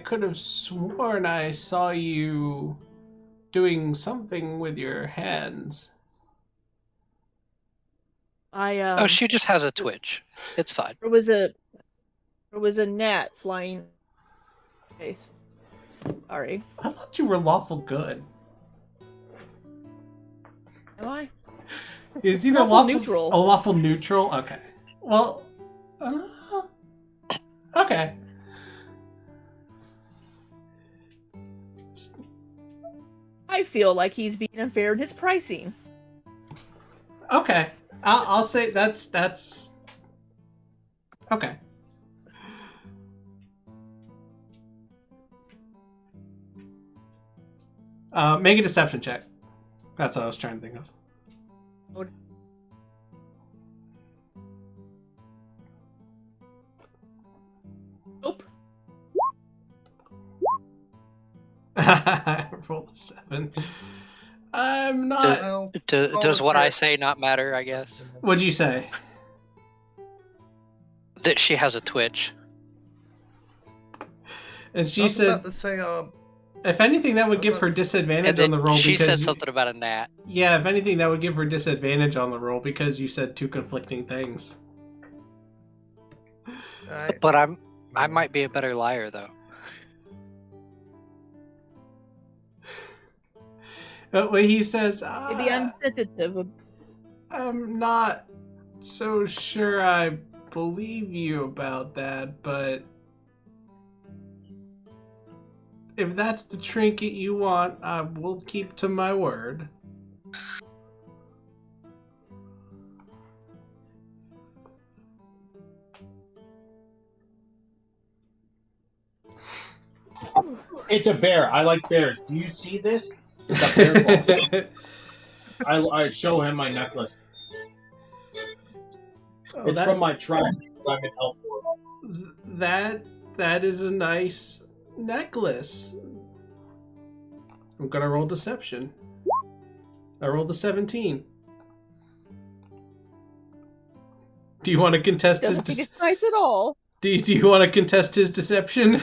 could have sworn I saw you doing something with your hands. Oh, she just has a twitch. It's fine. There was a gnat flying. Face. Sorry. I thought you were lawful good. Am I? It's either lawful neutral. Oh, lawful neutral. Okay. Well. Okay. I feel like he's being unfair in his pricing. Okay. I'll say that's okay. Make a deception check. That's what I was trying to think of. Nope. I rolled a 7. I'm not. Does what I say not matter, I guess? What'd you say? That she has a twitch. And she said, if anything, that would give her disadvantage on the roll. She said something about a gnat. Yeah, if anything, that would give her disadvantage on the roll because you said two conflicting things. But I might be a better liar, though. But when he says, maybe I'm sensitive. I'm not so sure I believe you about that, but if that's the trinket you want, I will keep to my word. It's a bear. I like bears. Do you see this? It's a bear claw. I show him my necklace. Oh, it's from my tribe because I'm an Elf-Orc. That is a nice necklace. I'm gonna roll deception. I rolled a 17. Do you want to contest his? Doesn't think it's nice at all. Do you want to contest his deception?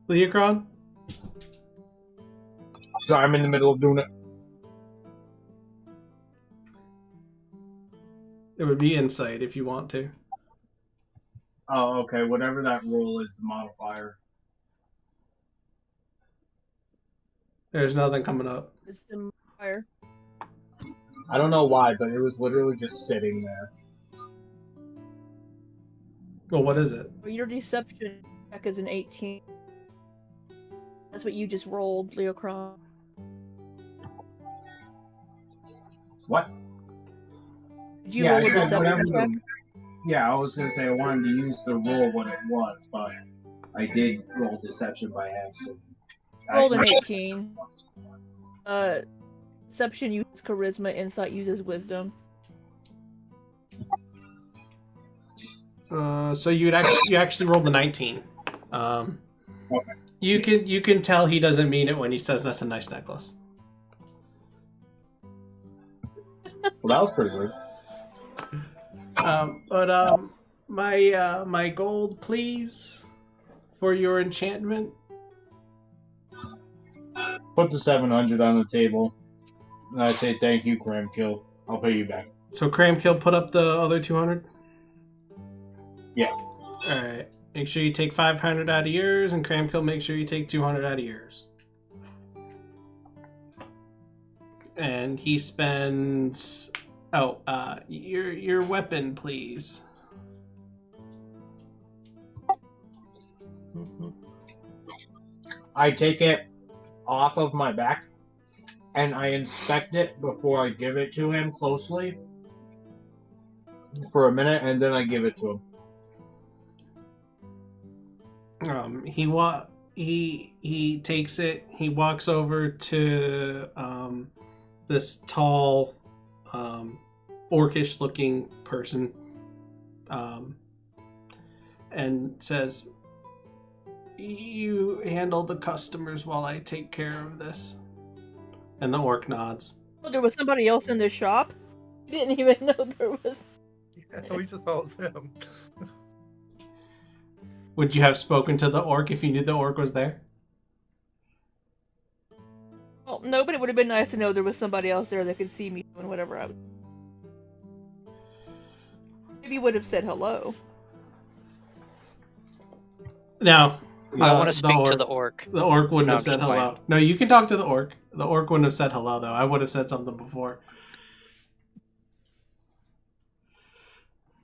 Leokron? Sorry, I'm in the middle of doing it. It would be insight if you want to. Oh, okay. Whatever that roll is, the modifier. There's nothing coming up. It's the fire. I don't know why, but it was literally just sitting there. Well, what is it? Well, your deception check is an 18. That's what you just rolled, Leokron. What? Did you roll a deception check? Yeah, I was going to say I wanted to use the roll what it was, but I did roll deception by accident. Rolled an 18. Deception uses charisma, insight uses wisdom. So you actually rolled the 19. Okay. You can tell he doesn't mean it when he says that's a nice necklace. Well, that was pretty good. My gold, please, for your enchantment. Put the 700 on the table. And I say thank you, Kramkyl. I'll pay you back. So Kramkyl put up the other 200? Yeah. Alright. Make sure you take 500 out of yours, and Kramkyl, make sure you take 200 out of yours. And he spends... Oh, your weapon, please. I take it off of my back, and I inspect it before I give it to him closely for a minute, and then I give it to him. He takes it. He walks over to this tall, orcish looking person, and says, "You handle the customers while I take care of this." And the orc nods. Oh, there was somebody else in the shop? I didn't even know there was. Yeah, we just thought it was him. Would you have spoken to the orc if you knew the orc was there? Well, no, but it would have been nice to know there was somebody else there that could see me doing whatever I was. Maybe would have said hello. No. I want to speak orc, to the orc. The orc wouldn't No, have said just playing. hello. No, you can talk to the orc. The orc wouldn't have said hello, though. I would have said something before.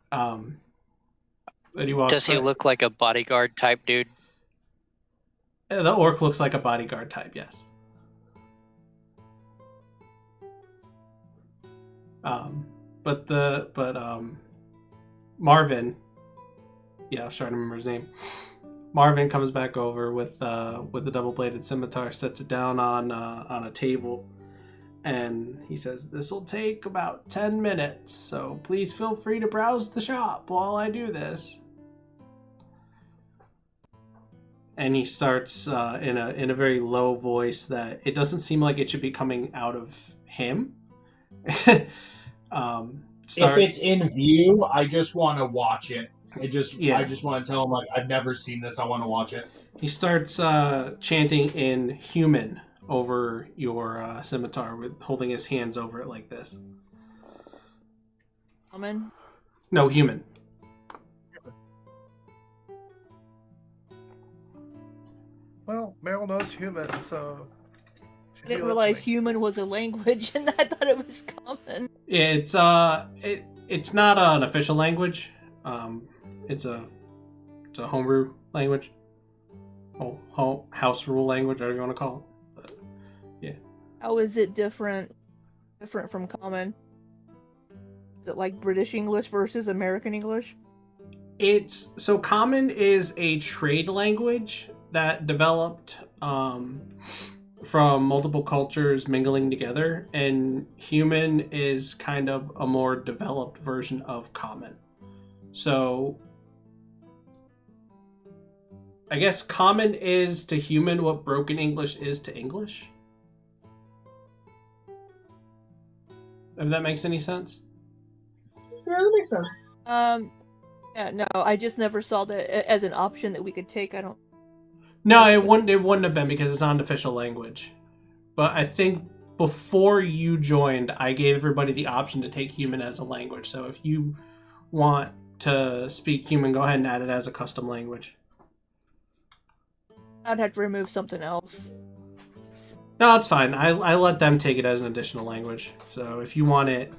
Then he walks Does he back. look like a bodyguard type dude? The orc looks like a bodyguard type, yes. Marvin, yeah, I was trying to remember his name. Marvin comes back over with a double-bladed scimitar, sets it down on a table, and he says, "This'll take about 10 minutes, so please feel free to browse the shop while I do this." And he starts in a very low voice that it doesn't seem like it should be coming out of him. If it's in view, I just want to watch it. I just want to tell him, like, I've never seen this. I want to watch it. He starts chanting in human over your scimitar, with holding his hands over it like this. Common? No, human. Well, Meryl knows human, so... I didn't realize human was a language, and I thought it was common. It's it's not an official language. It's a homebrew language. House rule language, whatever you want to call it. But, yeah. How is it different from common? Is it like British English versus American English? So common is a trade language that developed from multiple cultures mingling together, and human is kind of a more developed version of common. So I guess common is to human what broken English is to English. If that makes any sense. Yeah, that makes sense. Yeah, no, I just never saw that as an option that we could take. I don't. No, it wouldn't have been because it's not an official language. But I think before you joined, I gave everybody the option to take human as a language. So if you want to speak human, go ahead and add it as a custom language. I'd have to remove something else. No, it's fine. I let them take it as an additional language. So if you want it...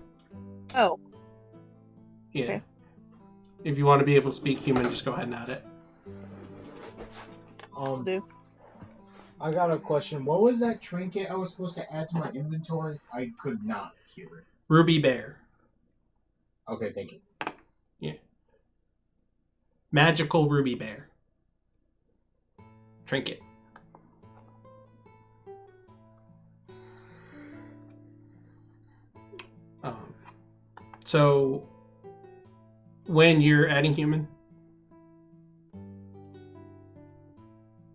Oh. Yeah. Okay. If you want to be able to speak human, just go ahead and add it. Do. I got a question. What was that trinket I was supposed to add to my inventory? I could not hear it. Ruby Bear. Okay, thank you. Yeah. Magical Ruby Bear. Trinket. So, when you're adding human?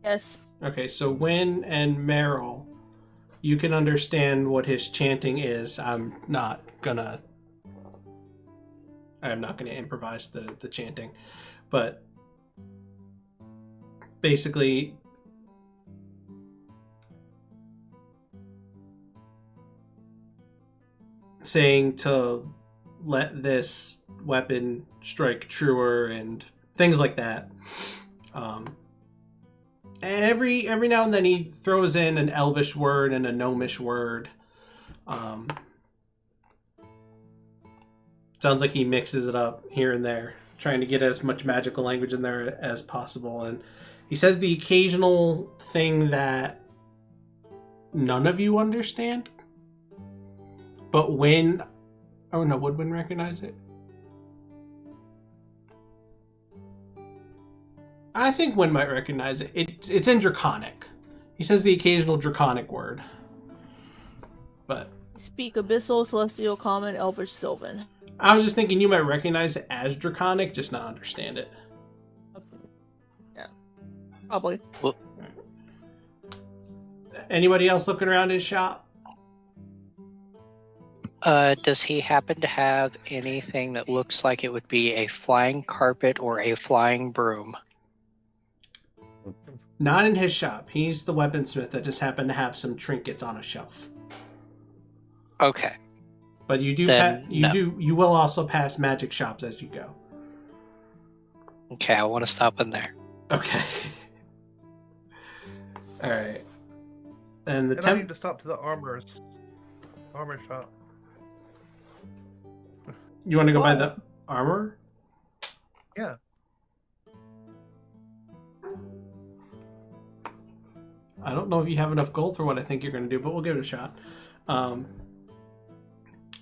Yes. Okay, so Wynne and Meryl, you can understand what his chanting is. I'm not gonna I'm not going to improvise the chanting, but basically saying to let this weapon strike truer and things like that. And every now and then he throws in an elvish word and a gnomish word. Sounds like he mixes it up here and there, trying to get as much magical language in there as possible. And he says the occasional thing that none of you understand. But Wynne... Oh no, would Wynne recognize it? I think Wynne might recognize it. It's in Draconic. He says the occasional Draconic word. But... Speak Abyssal, Celestial, Common, Elvish, Sylvan. I was just thinking you might recognize it as Draconic, just not understand it. Yeah. Probably. Well, Anybody else looking around his shop? does he happen to have anything that looks like it would be a flying carpet or a flying broom? Not in his shop. He's the weaponsmith that just happened to have some trinkets on a shelf. Okay. But you do Then, you will also pass magic shops as you go. Okay, I want to stop in there. Okay. All right. And the And I need to stop to the armor shop. You want to go by the armor? Yeah. I don't know if you have enough gold for what I think you're going to do, but we'll give it a shot. All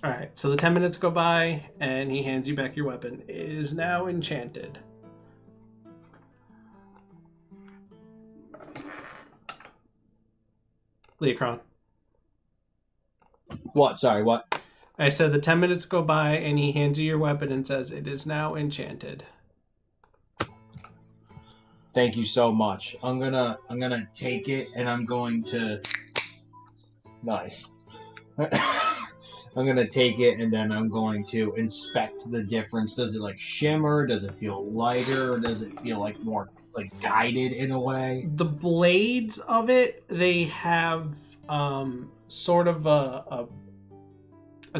right, so the 10 minutes go by, and he hands you back your weapon. It is now enchanted. Leokron. What? Sorry, what? I said the 10 minutes go by, and he hands you your weapon and says, it is now enchanted. Thank you so much. I'm gonna take it, and I'm going to... Nice. I'm gonna take it, and then I'm going to inspect the difference. Does it like shimmer? Does it feel lighter? Or does it feel like more like guided in a way? The blades of it, they have sort of a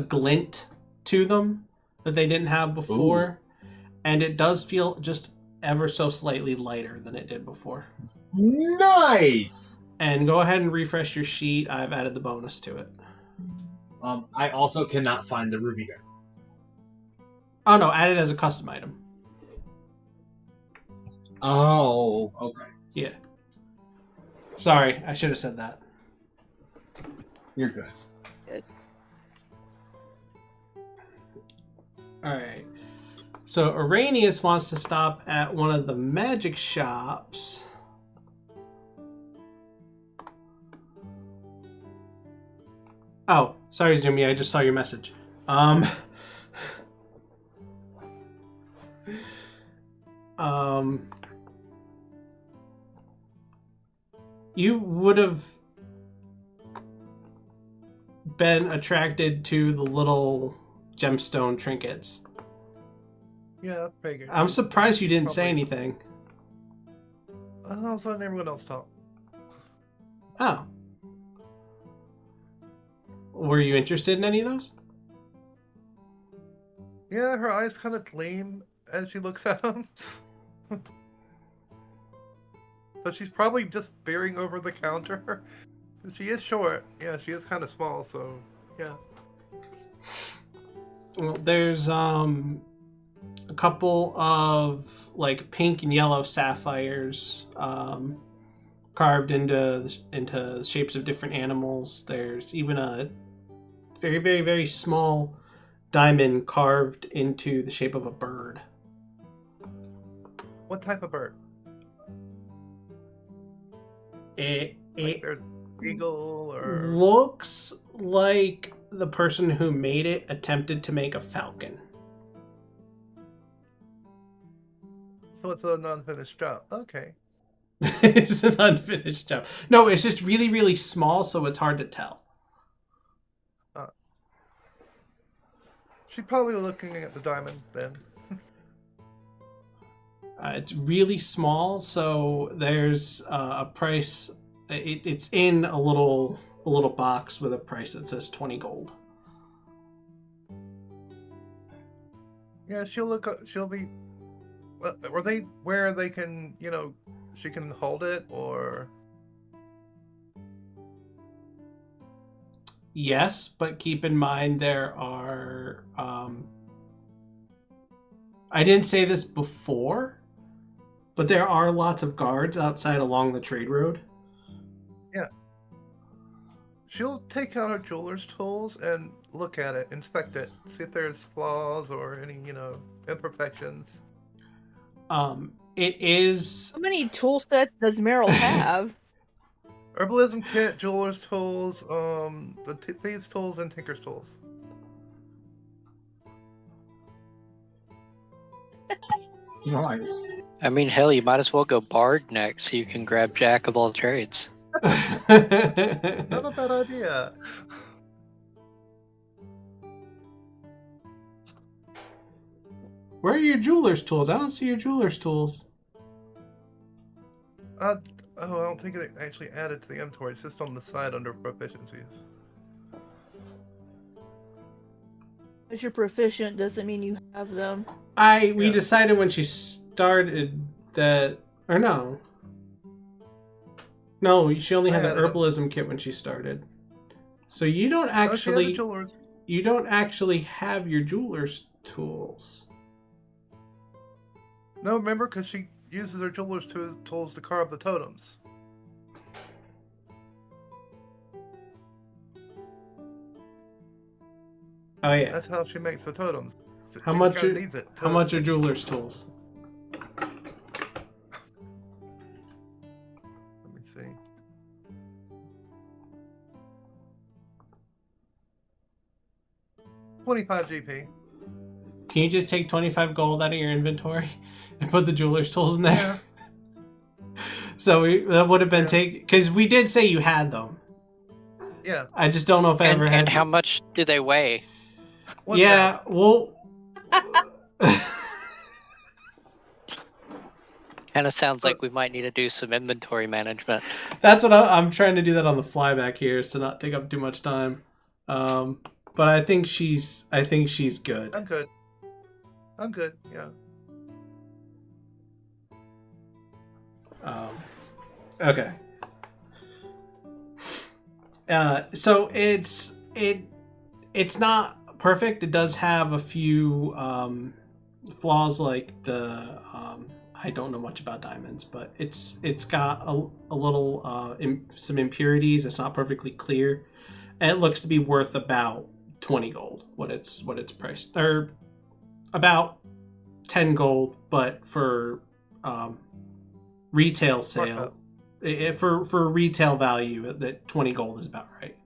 glint to them that they didn't have before. Ooh. And it does feel just ever so slightly lighter than it did before. Nice! And go ahead and refresh your sheet. I've added the bonus to it. I also cannot find the ruby bear. Oh no, add it as a custom item. Oh, okay. Yeah. Sorry, I should have said that. You're good. Good. Alright. So Araneus wants to stop at one of the magic shops. Oh, sorry, Zoomy. I just saw your message. You would have been attracted to the little gemstone trinkets. Yeah, that's pretty good. I'm surprised you didn't say anything. I was letting everyone else talk. Oh. Were you interested in any of those? Yeah, her eyes kind of gleam as she looks at them. So she's probably just peering over the counter. She is short. Yeah, she is kind of small, so yeah. Well, there's a couple of like pink and yellow sapphires carved into shapes of different animals. There's even a very, very, very small diamond carved into the shape of a bird. What type of bird? It There's eagle or looks like the person who made it attempted to make a falcon. So it's an unfinished job. Okay. It's an unfinished job. No, it's just really, really small, so it's hard to tell. She's probably looking at the diamond then. It's really small, so there's a price. It's in a little box with a price that says 20 gold. Yeah, she'll look up. She'll be. Well, are they where they can, she can hold it, or? Yes, but keep in mind there are. I didn't say this before, but there are lots of guards outside along the trade road. Yeah. She'll take out her jeweler's tools and look at it, inspect it, see if there's flaws or any, imperfections. It is. How many tool sets does Meryl have? Herbalism kit, jeweler's tools, the thieves' tools, and tinker's tools. Nice. I mean, hell, you might as well go bard next so you can grab jack of all trades. Not a bad idea. Where are your jeweler's tools? I don't see your jeweler's tools. I don't think it actually added to the inventory. It's just on the side under proficiencies. Because you're proficient doesn't mean you have them. We decided when she started that, or no. No, she only had an herbalism kit when she started. So you don't actually have your jeweler's tools. No, remember, because she uses her jeweler's tools to carve the totems. Oh yeah. That's how she makes the totems. How much are jeweler's tools? Let me see. $25 GP. Can you just take 25 gold out of your inventory and put the jeweler's tools in there? Yeah. So that would have been taken, because we did say you had them. Yeah. I just don't know if I ever had. And how much do they weigh? Yeah, well. Kind of sounds like we might need to do some inventory management. That's what I'm trying to do that on the fly back here, so not take up too much time. But I think she's good. I'm good. Yeah. Okay. So it's not perfect. It does have a few flaws, like the I don't know much about diamonds, but it's got a little some impurities. It's not perfectly clear, and it looks to be worth about 20 gold. What it's priced, or about 10 gold, but for retail sale, for retail value, that 20 gold is about right.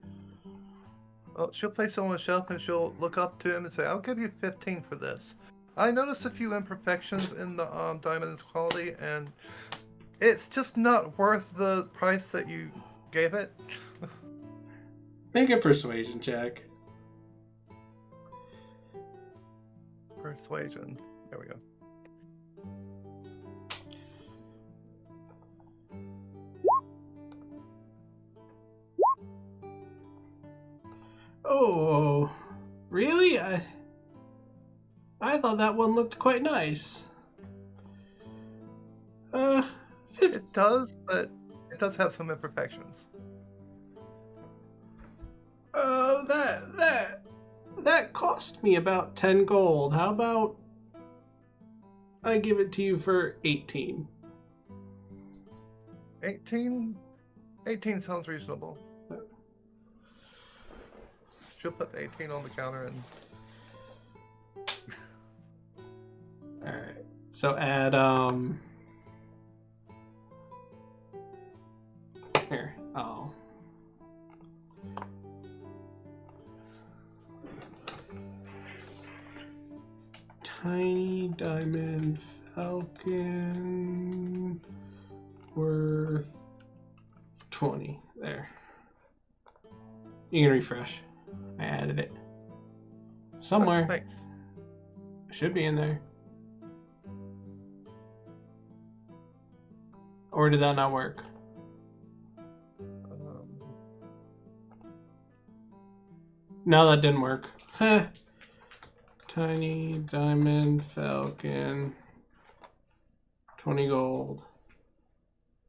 Well, she'll place it on the shelf and she'll look up to him and say, "I'll give you 15 for this. I noticed a few imperfections in the diamond's quality, and it's just not worth the price that you gave it." Make a persuasion check. Persuasion. There we go. Oh, really? I thought that one looked quite nice. 50. It does, but it does have some imperfections. That cost me about 10 gold. How about I give it to you for 18? 18? 18 sounds reasonable. She'll put 18 on the counter and... Alright. So add, here, oh. Tiny diamond falcon worth 20. There. You can refresh. I added it. Somewhere. Thanks. Should be in there. Or did that not work? No, that didn't work. Huh. Tiny diamond falcon. 20 gold.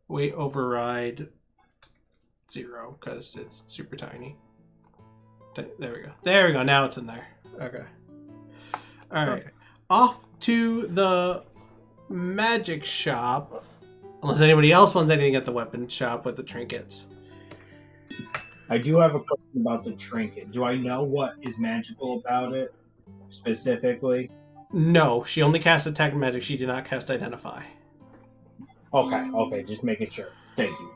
Weight override 0 because it's super tiny. There we go. There we go. Now it's in there. Okay. All right. Okay. Off to the magic shop. Unless anybody else wants anything at the weapon shop with the trinkets. I do have a question about the trinket. Do I know what is magical about it specifically? No, she only cast Attack Magic. She did not cast Identify. Okay, just making sure. Thank you.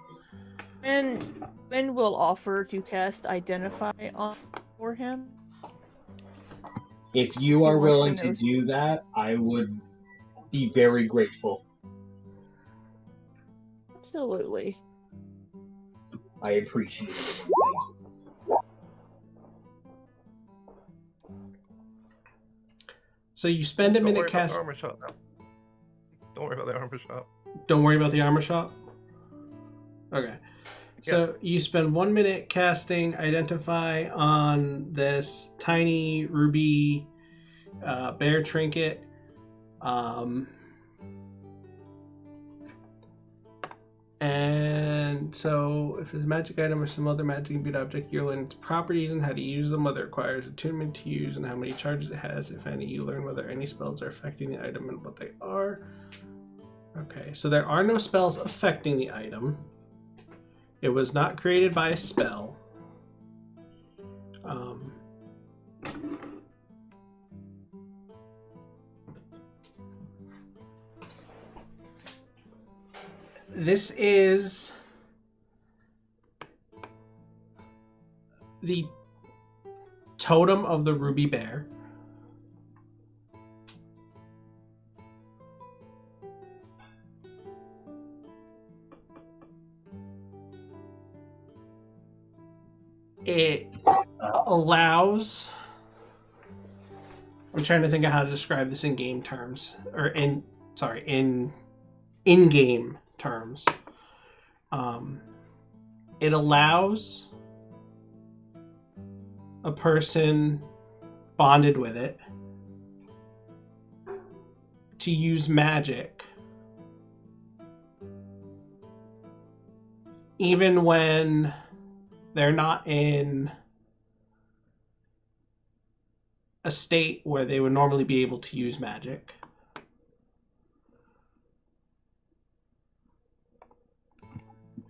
And Wynne will offer to cast Identify on for him. If you are willing to do that, I would be very grateful. Absolutely. I appreciate it. Thank you. So you spend a Don't minute worry about cast. the armor shop now. Don't worry about the armor shop. Don't worry about the armor shop. Okay. So you spend 1 minute casting Identify on this tiny ruby bear trinket. And so if it's a magic item or some other magic imbued object, you learn its properties and how to use them, whether it requires attunement to use and how many charges it has, if any. You learn whether any spells are affecting the item and what they are. Okay, so there are no spells affecting the item. It was not created by a spell. This is the totem of the ruby bear. It allows... I'm trying to think of how to describe this in game terms. Or in in-game terms. It allows a person bonded with it to use magic even when they're not in a state where they would normally be able to use magic.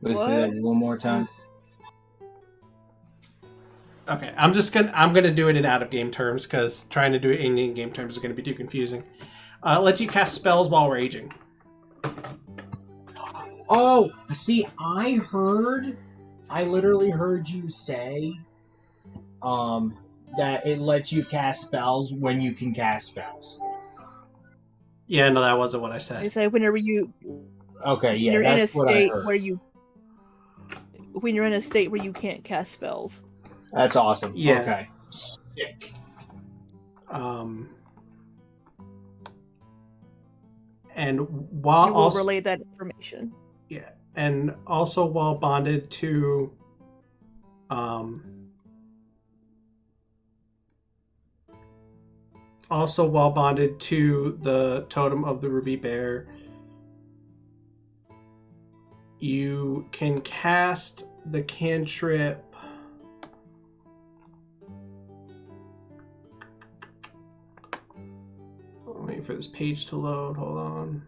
Let's say that one more time. Okay, I'm gonna do it in out of game terms because trying to do it in game terms is gonna be too confusing. Lets you cast spells while raging. Oh, see, I literally heard you say, that it lets you cast spells when you can cast spells. Yeah, no, that wasn't what I said. I say whenever you. Okay, yeah, You're in a that's what I state heard. where you. When you're in a state where you can't cast spells. That's awesome. Yeah. Okay. Sick. And while You will also relay that information. yeah, and also while bonded to the totem of the ruby bear, you can cast the cantrip. I'm waiting for this page to load. Hold on.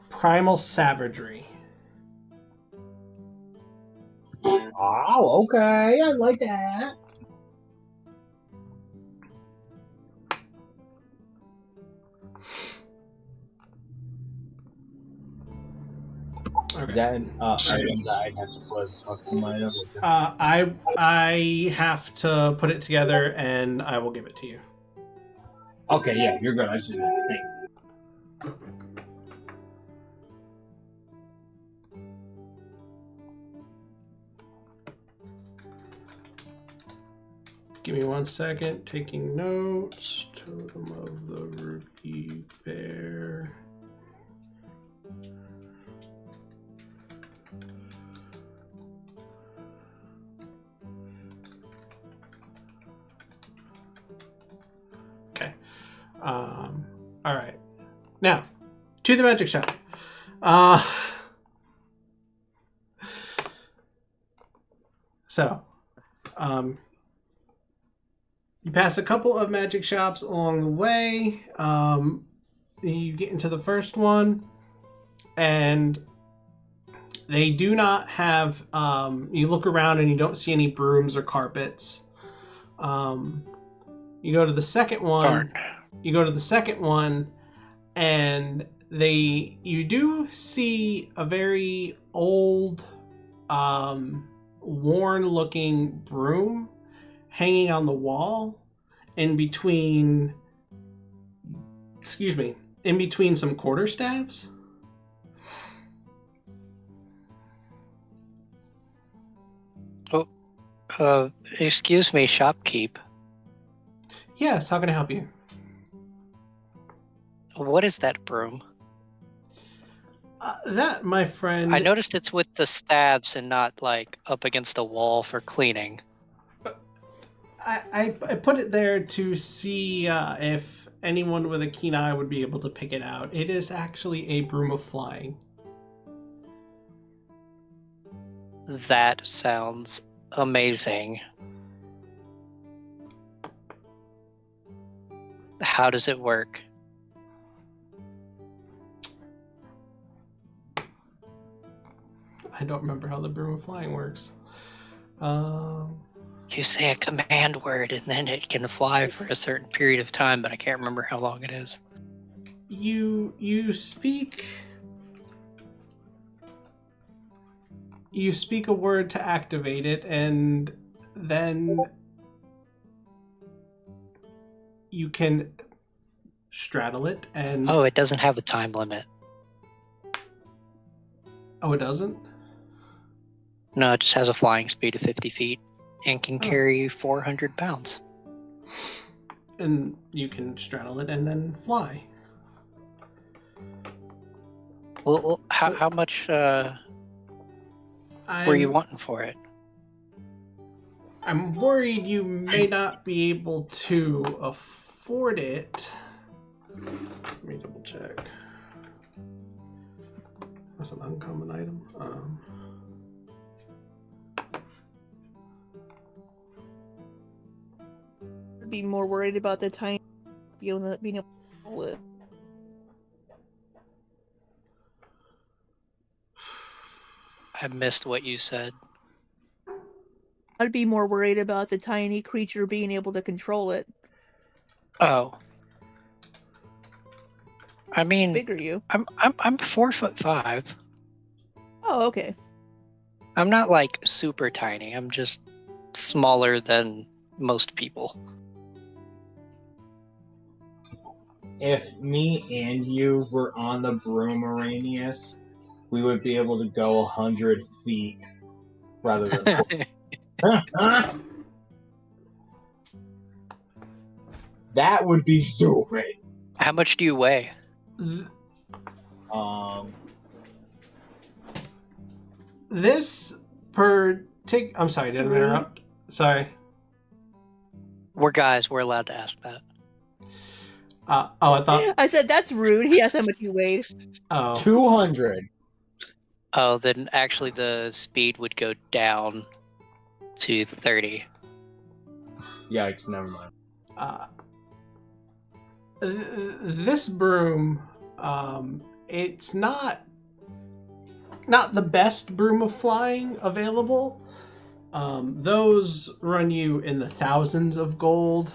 Primal Savagery. Oh, okay. I like that. Is that an item that I'd have to put as a custom item? I have to put it together, and I will give it to you. Okay, yeah, you're good. I just didn't think. Give me 1 second. Taking notes. Totem of the Rookie Bear. Okay. All right. Now, to the magic shop. You pass a couple of magic shops along the way. You get into the first one, and they do not have. You look around and you don't see any brooms or carpets. You go to the second one. Darn. You go to the second one, and you do see a very old, worn-looking broom hanging on the wall in between some quarterstaffs. Excuse me, shopkeep. Yes, how can I help you? What is that broom? That, my friend... I noticed it's with the stabs and not, like, up against a wall for cleaning. I put it there to see if anyone with a keen eye would be able to pick it out. It is actually a broom of flying. That sounds amazing. How does it work? I don't remember how the broom of flying works. You say a command word and then it can fly for a certain period of time, but I can't remember how long it is. You speak a word to activate it, and then you can straddle it and... Oh, it doesn't have a time limit. Oh, it doesn't? No, it just has a flying speed of 50 feet and can carry 400 pounds. And you can straddle it and then fly. Well, how much were you wanting for it? I'm worried you may not be able to afford it. Let me double check. That's an uncommon item. I'd be more worried about the tiny being able to pull it. I missed what you said. I'd be more worried about the tiny creature being able to control it. Oh. I mean, How big are you? I'm 4'5". Oh, okay. I'm not like super tiny. I'm just smaller than most people. If me and you were on the broom, Araneus, we would be able to go 100 feet rather than 40. That would be Zoomy. How much do you weigh? This I'm sorry, did I interrupt? Sorry. We're guys, we're allowed to ask that. I thought... I said, that's rude. He asked how much you weighed. Oh. 200. Oh, then actually the speed would go down to 30. Yikes, never mind. This broom, it's not the best broom of flying available. Those run you in the thousands of gold.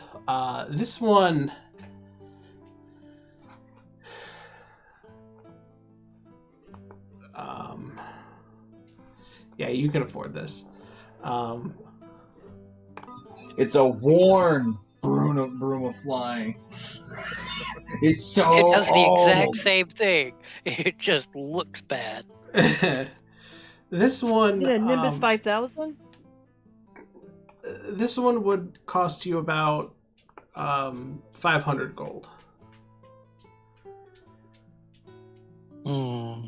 This one... Yeah, you can afford this. It's a worn broom of flying. It's so It does the exact old. same thing. It just looks bad. This one, Is it a Nimbus 5000? this one would cost you about 500 gold. Hmm.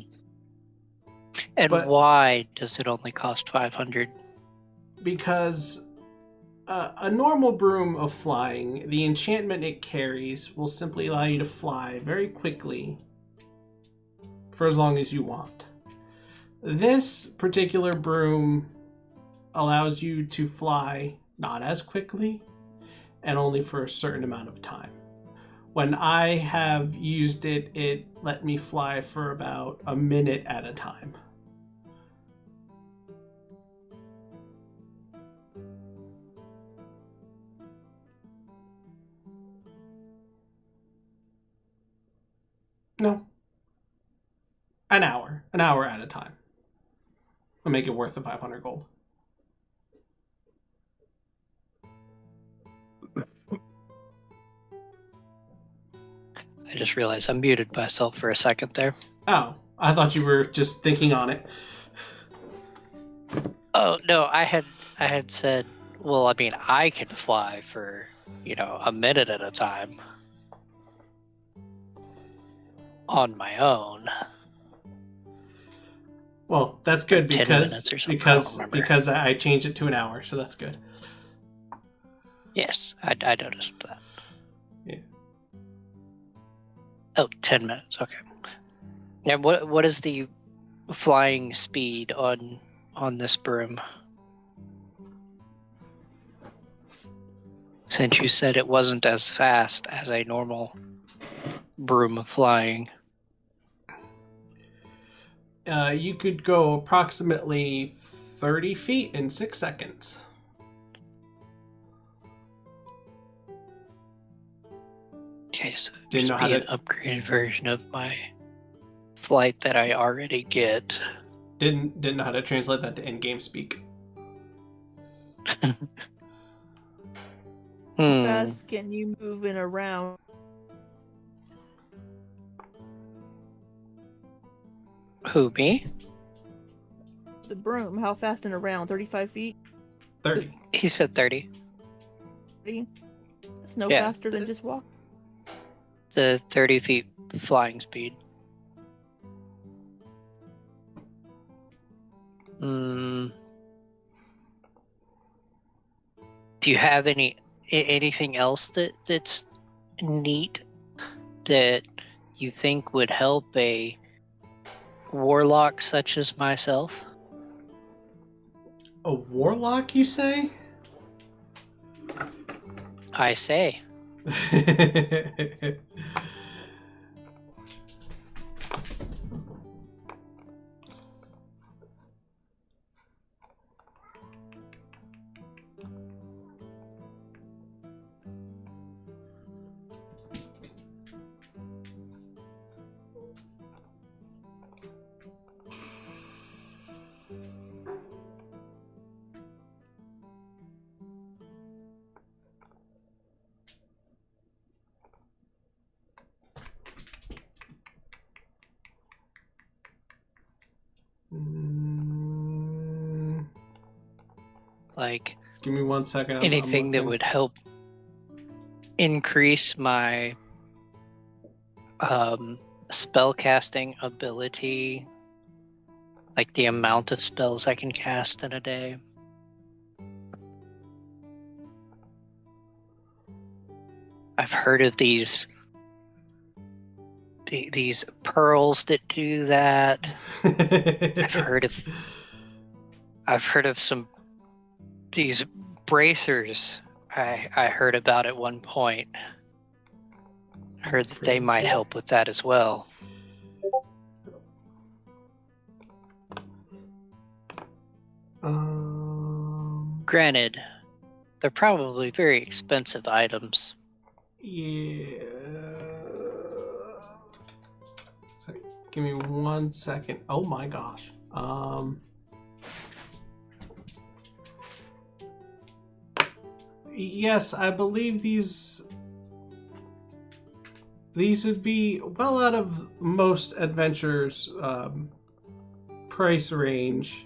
And But- why does it only cost 500? Because a normal broom of flying, the enchantment it carries will simply allow you to fly very quickly for as long as you want. This particular broom allows you to fly not as quickly and only for a certain amount of time. When I have used it, it let me fly for about a minute at a time. No. An hour at a time. I'll make it worth the 500 gold. I just realized I muted myself for a second there. Oh, I thought you were just thinking on it. Oh no, I had said, well, I mean, I can fly for, a minute at a time on my own. Well, that's good 10 minutes or something, I don't remember. because I changed it to an hour, so that's good. Yes, I noticed that. Yeah. Oh, 10 minutes. Okay. And what is the flying speed on this broom? Since you said it wasn't as fast as a normal broom of flying. You could go approximately 30 feet in 6 seconds. Okay, so Didn't just know how be an to- upgraded version of my flight that I already get. Didn't know how to translate that to in-game speak. How Hmm. fast can you move in a round? Who, me? The broom, how fast in a round? 35 feet? 30. He said 30. 30? That's no Yeah. faster than just walk. The 30 feet flying speed. Do you have anything else that's neat that you think would help a warlock such as myself? A warlock, you say? I say. Like, Give me 1 second. I'm anything that looking. would help increase my spellcasting ability, like the amount of spells I can cast in a day. I've heard of these pearls that do that. I've heard of some these bracers. I heard about at one point. I heard that they might help with that as well. Granted, they're probably very expensive items. Yeah. So, give me 1 second. Oh my gosh. Yes, I believe these would be well out of most adventurers' price range.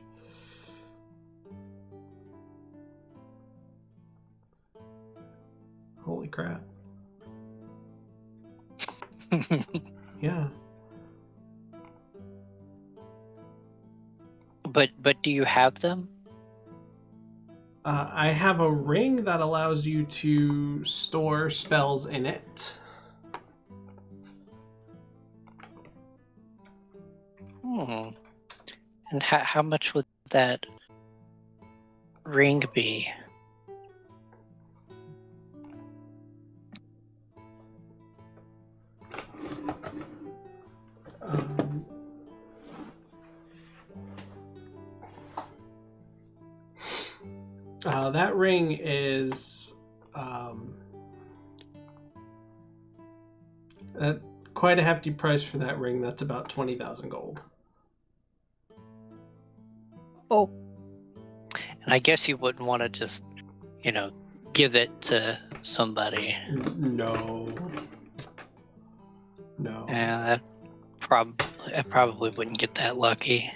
Holy crap. Yeah. But do you have them? I have a ring that allows you to store spells in it. And how much would that ring be? That ring is quite a hefty price for that ring. That's about 20,000 gold. Oh. And I guess you wouldn't want to just, give it to somebody. No. Yeah, I probably wouldn't get that lucky.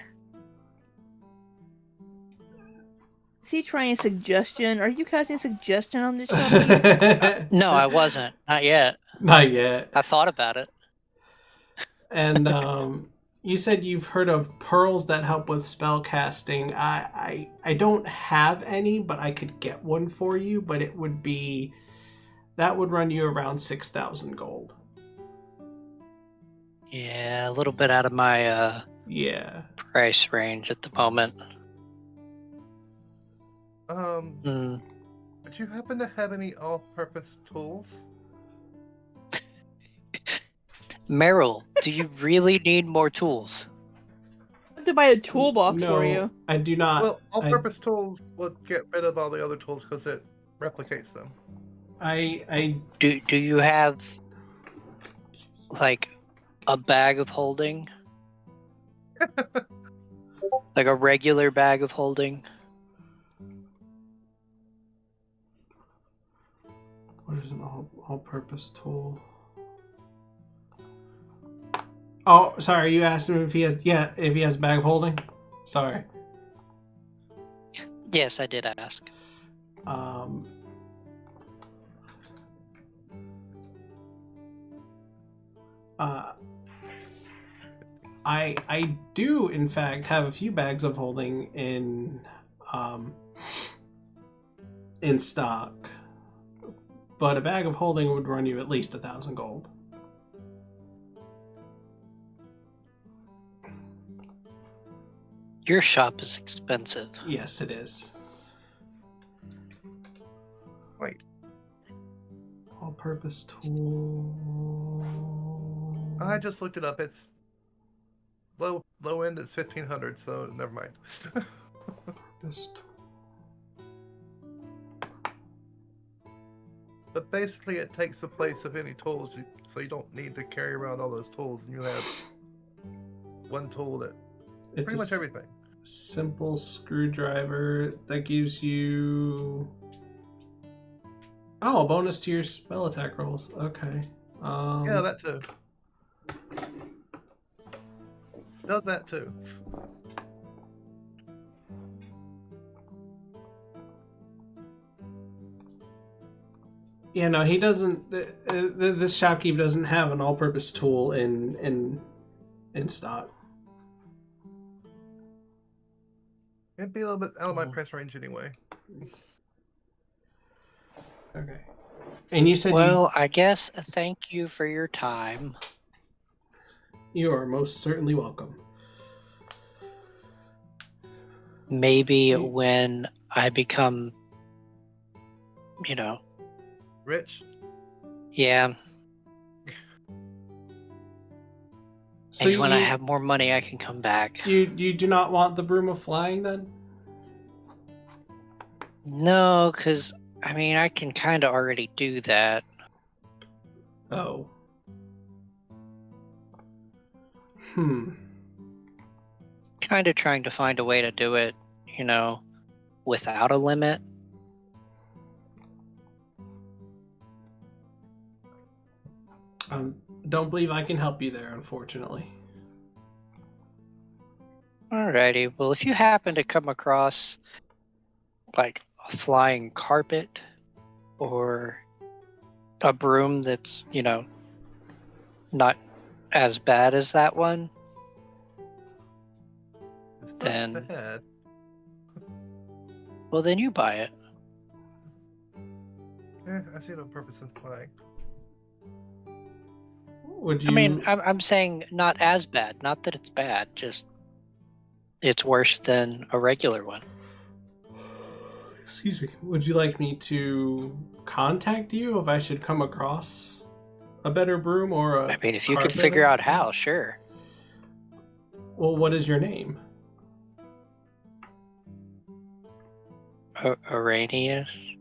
Is he trying suggestion? Are you casting suggestion on this shop? No, I wasn't. Not yet. Not yet. I thought about it. And you said you've heard of pearls that help with spell casting. I don't have any, but I could get one for you, but that would run you around 6,000 gold. Yeah, a little bit out of my price range at the moment. Would you happen to have any all-purpose tools? Meryl, do you really need more tools? I have to buy a toolbox No, for you. I do not. Well, all-purpose tools would get rid of all the other tools because it replicates them. Do you have like a bag of holding? Like a regular bag of holding? What is an all-purpose tool? Oh, sorry. You asked him if he has a bag of holding. Sorry. Yes, I did ask. I do in fact have a few bags of holding in stock, but a bag of holding would run you at least 1,000 gold. Your shop is expensive. Yes, it is. Wait. All-purpose tool. I just looked it up. It's low end is 1,500, so never mind. All-purpose tool. But basically, it takes the place of any tools, so you don't need to carry around all those tools, and you have one tool that pretty much everything. Simple screwdriver that gives you a bonus to your spell attack rolls. Okay. Yeah, that too. Does that too. Yeah, no, he doesn't. This shopkeep doesn't have an all-purpose tool in stock. It'd be a little bit out of my price range anyway. Okay. And you said I guess thank you for your time. You are most certainly welcome. Maybe when I become, Rich? Yeah. So Maybe when I have more money, I can come back. You do not want the Broom of Flying, then? No, because, I can kind of already do that. Oh. Kind of trying to find a way to do it, without a limit. Don't believe I can help you there, unfortunately. Alrighty. Well, if you happen to come across like a flying carpet or a broom that's, not as bad as that one, It's not then bad. well, then you buy it. I see no purpose in flying. Would you? I mean, I'm saying not as bad. Not that it's bad. Just it's worse than a regular one. Excuse me. Would you like me to contact you if I should come across a better broom or a? I mean, if you could carpet figure or out something? how, sure. Well, what is your name? Araneus.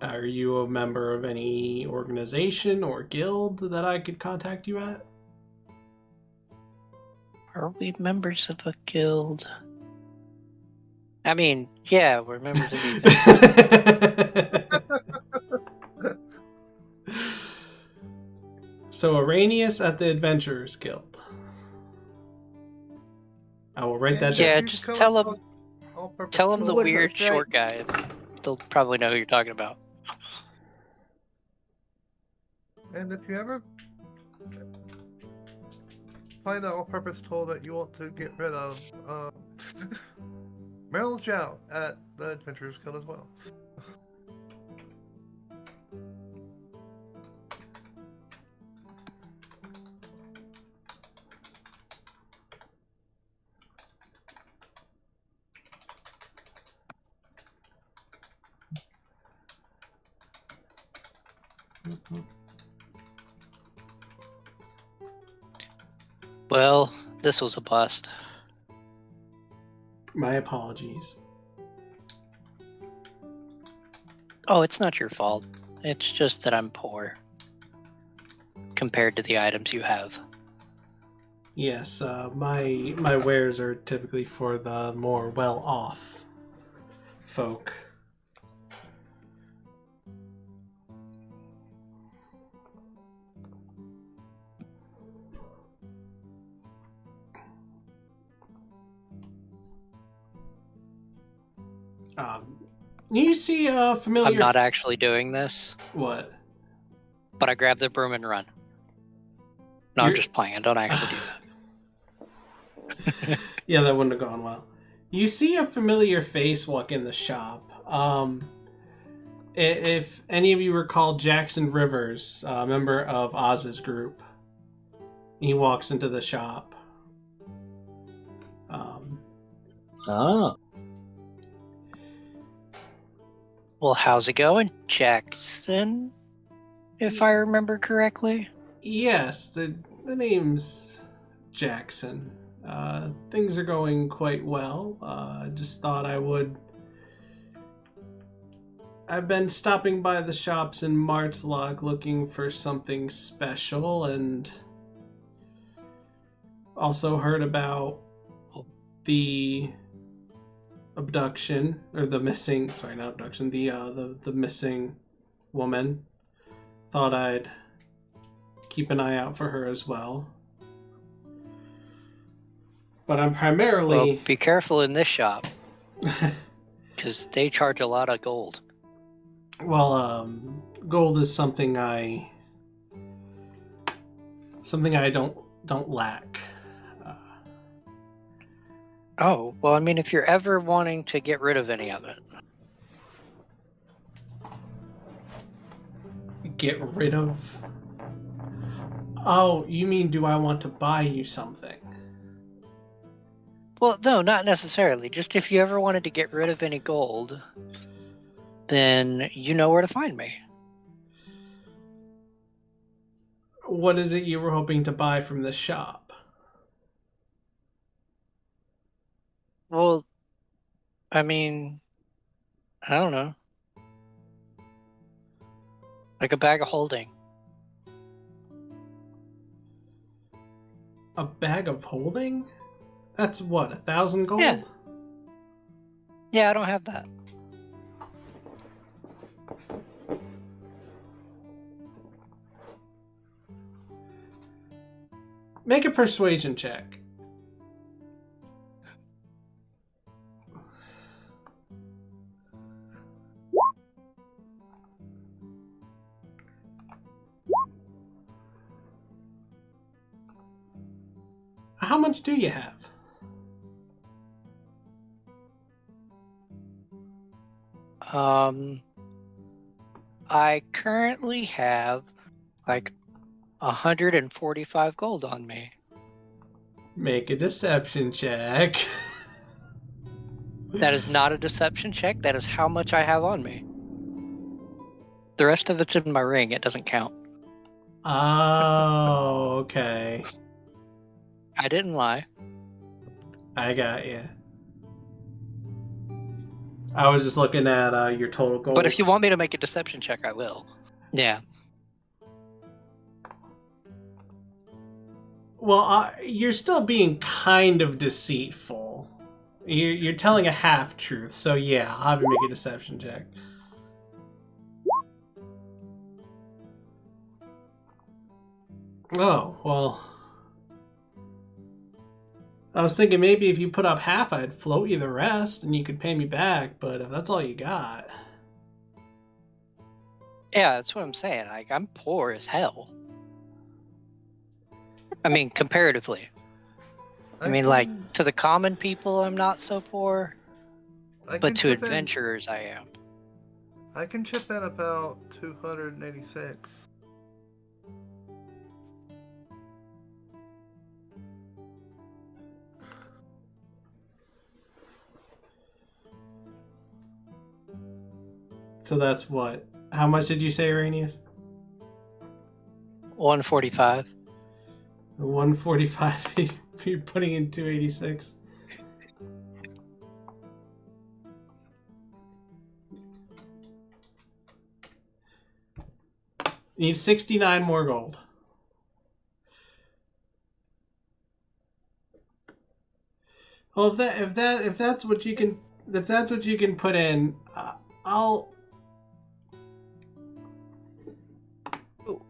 Are you a member of any organization or guild that I could contact you at? Are we members of a guild? I mean, yeah, we're members of the So, Araneus at the Adventurers Guild. I will write that Yeah, down. just tell them the Woodhurst, weird right? short guy. They'll probably know who you're talking about. And if you ever find an all-purpose tool that you want to get rid of, Meryl Xiao at the Adventurers Guild as well. Well, this was a bust. My apologies. Oh, it's not your fault. It's just that I'm poor compared to the items you have. Yes, my wares are typically for the more well-off folk. You see a familiar... I'm not actually doing this, What? but I grab the broom and run. No, I'm just playing. I don't actually do that. Yeah, that wouldn't have gone well. You see a familiar face walk in the shop. If any of you recall Jackson Rivers, a member of Oz's group, he walks into the shop. Well, how's it going, Jackson? If I remember correctly. Yes, the name's Jackson. Things are going quite well. Just thought I would... I've been stopping by the shops in Martslock looking for something special, and also heard about the abduction, or the missing, sorry, not abduction, the missing woman. Thought I'd keep an eye out for her as well. But I'm primarily... Well, be careful in this shop, because they charge a lot of gold. Well, gold is something I don't lack. Oh, well, I mean, if you're ever wanting to get rid of any of it. Get rid of... Oh, you mean do I want to buy you something? Well, no, not necessarily. Just if you ever wanted to get rid of any gold, then you know where to find me. What is it you were hoping to buy from this shop? Well, I mean, I don't know. Like a bag of holding. A bag of holding? That's what, 1,000 gold? Yeah. Yeah, I don't have that. Make a persuasion check. How much do you have? I currently have like 145 gold on me. Make a deception check. That is not a deception check. That is how much I have on me. The rest of it's in my ring. It doesn't count. Oh, okay. I didn't lie. I got you. I was just looking at your total gold. But if you want me to make a deception check, I will. Yeah. Well, you're still being kind of deceitful. You're telling a half truth, so yeah, I'll have you make a deception check. Oh, well. I was thinking maybe if you put up half, I'd float you the rest and you could pay me back, but if that's all you got. Yeah, that's what I'm saying. Like, I'm poor as hell. I mean, comparatively. I mean, like, to the common people, I'm not so poor. But to adventurers, I am. I can chip in about 286. So that's what? How much did you say, Araneus? 145. 145. You're putting in 286. You need 69 more gold. Well, if that's what you can put in,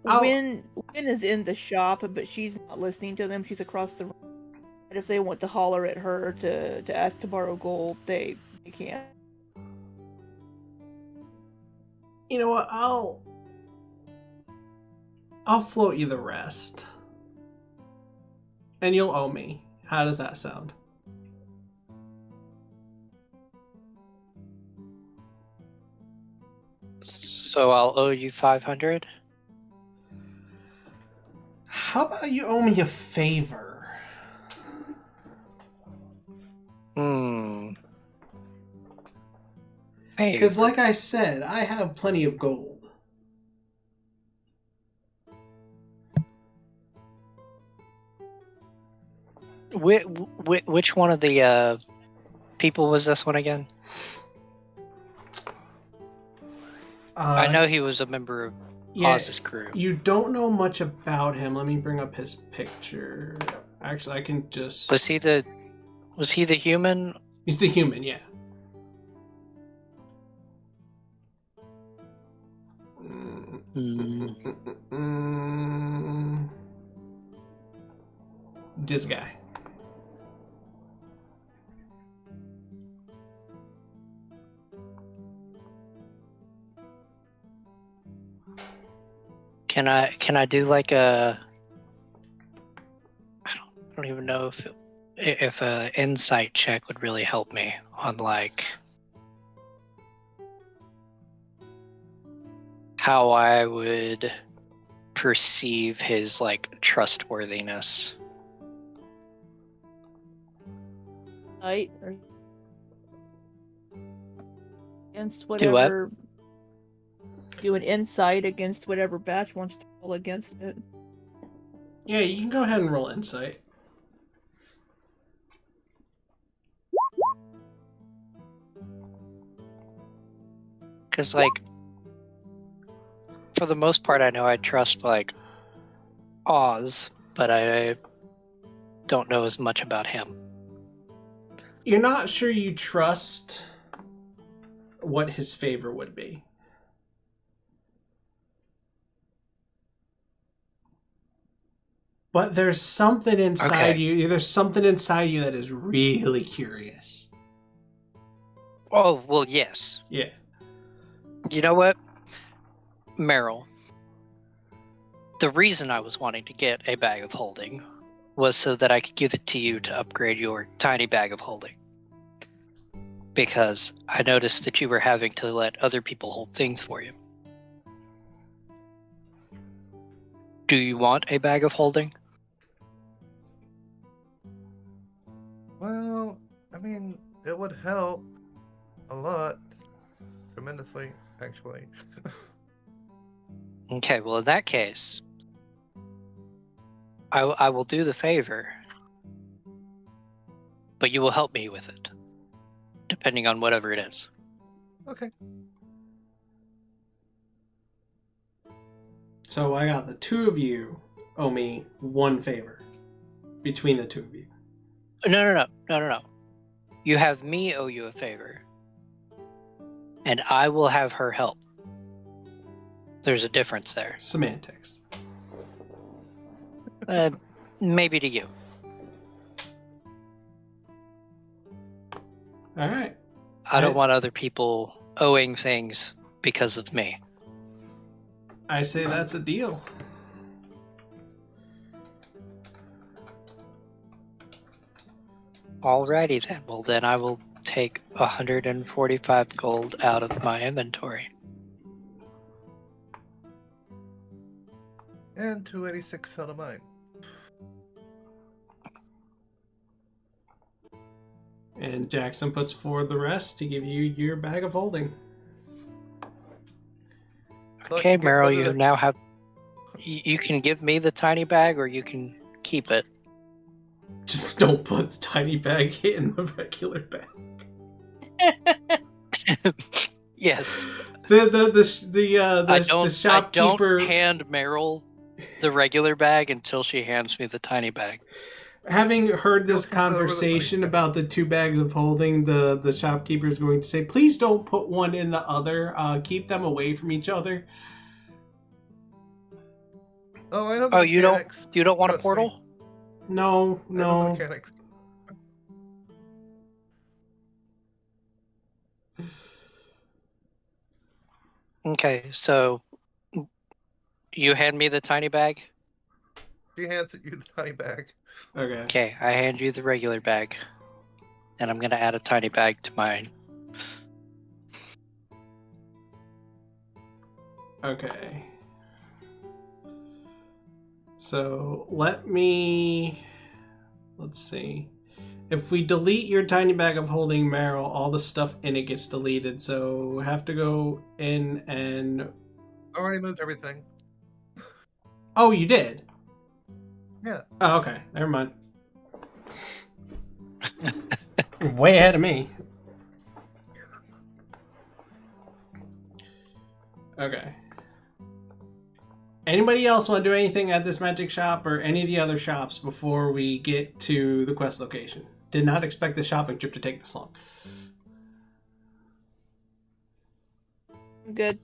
Wynne is in the shop, but she's not listening to them. She's across the room. And if they want to holler at her to ask to borrow gold, they can't. You know what? I'll float you the rest. And you'll owe me. How does that sound? So I'll owe you 500? How about you owe me a favor? Because like I said, I have plenty of gold. Which one of the people was this one again? I know he was a member of Oz's crew. You don't know much about him. Let me bring up his picture. Actually, I can just... Was he the human? He's the human, yeah. This guy. Can I do like a... I don't even know if a insight check would really help me on like how I would perceive his like trustworthiness. Right? Against whatever. Do an insight against whatever batch wants to roll against it. Yeah, you can go ahead and roll insight. Because, like, for the most part, I know I trust, like, Oz, but I don't know as much about him. You're not sure you trust what his favor would be. But there's something inside Okay. you. There's something inside you that is really curious. Oh, well, yes. Yeah. You know what? Meryl, the reason I was wanting to get a bag of holding was so that I could give it to you to upgrade your tiny bag of holding. Because I noticed that you were having to let other people hold things for you. Do you want a bag of holding? Well, I mean, it would help a lot. Tremendously, actually. Okay, well, in that case, I will do the favor, but you will help me with it, depending on whatever it is. Okay. So I got the two of you owe me one favor between the two of you. No. You have me owe you a favor, and I will have her help. There's a difference there. Semantics. Maybe to you. All right. I don't want other people owing things because of me. I say that's a deal. Alrighty then. Well, then I will take 145 gold out of my inventory. And 286 out of mine. And Jackson puts forward the rest to give you your bag of holding. So I Okay, can get Meryl, rid of you this- now have... You can give me the tiny bag, or you can keep it. Just don't put the tiny bag in the regular bag. Yes. The I shopkeeper. don't hand Meryl the regular bag until she hands me the tiny bag. Having heard this You'll come over the conversation tiny bag. about the two bags of holding, the shopkeeper is going to say, "Please don't put one in the other. Keep them away from each other." Oh, I know the Oh, you don't mechanics. want a Trust me. portal? No, I know the no. mechanics. Okay, so you hand me the tiny bag? She hands you the tiny bag. Okay. Okay, I hand you the regular bag. And I'm gonna add a tiny bag to mine. Okay. So let's see. If we delete your tiny bag of holding, Meryl, all the stuff in it gets deleted. So we have to go in and... I already moved everything. Oh, you did? Yeah. Oh, okay. Never mind. Way ahead of me. Okay. Anybody else want to do anything at this magic shop or any of the other shops before we get to the quest location? Did not expect the shopping trip to take this long. I'm good.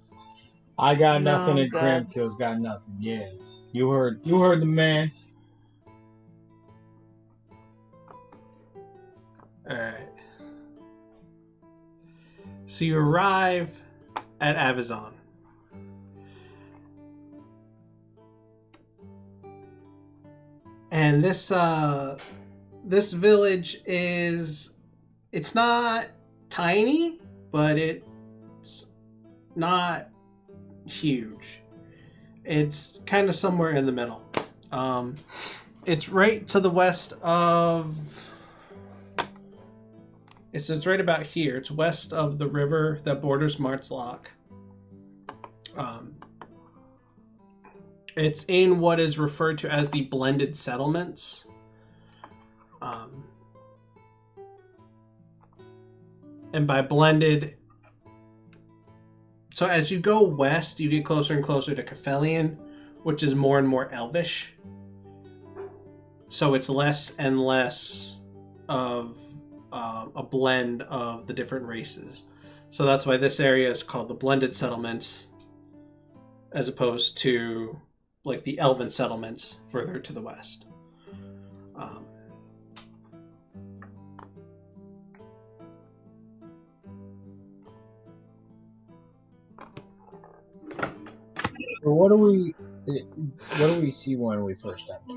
I got No, nothing, and good. Kramkyl's got nothing. Yeah, you heard the man. Alright. So you arrive at Avazon. And this village it's not tiny, but it's not huge. It's kind of somewhere in the middle. It's right to the west of... It's right about here. It's west of the river that borders Martslock. It's in what is referred to as the blended settlements. And by blended... So as you go west, you get closer and closer to Caphelion, which is more and more elvish. So it's less and less of a blend of the different races. So that's why this area is called the blended settlements, as opposed to like the elven settlements further to the west. So what do we see when we first enter?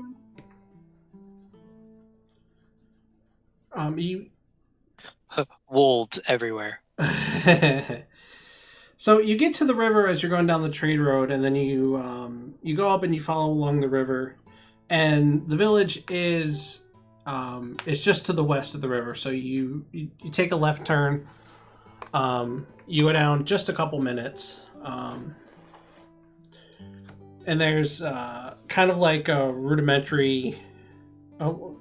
You Wolves everywhere. So you get to the river as you're going down the trade road, and then you go up and you follow along the river, and the village is it's just to the west of the river. So you take a left turn, you go down just a couple minutes, and there's kind of like a rudimentary. Oh,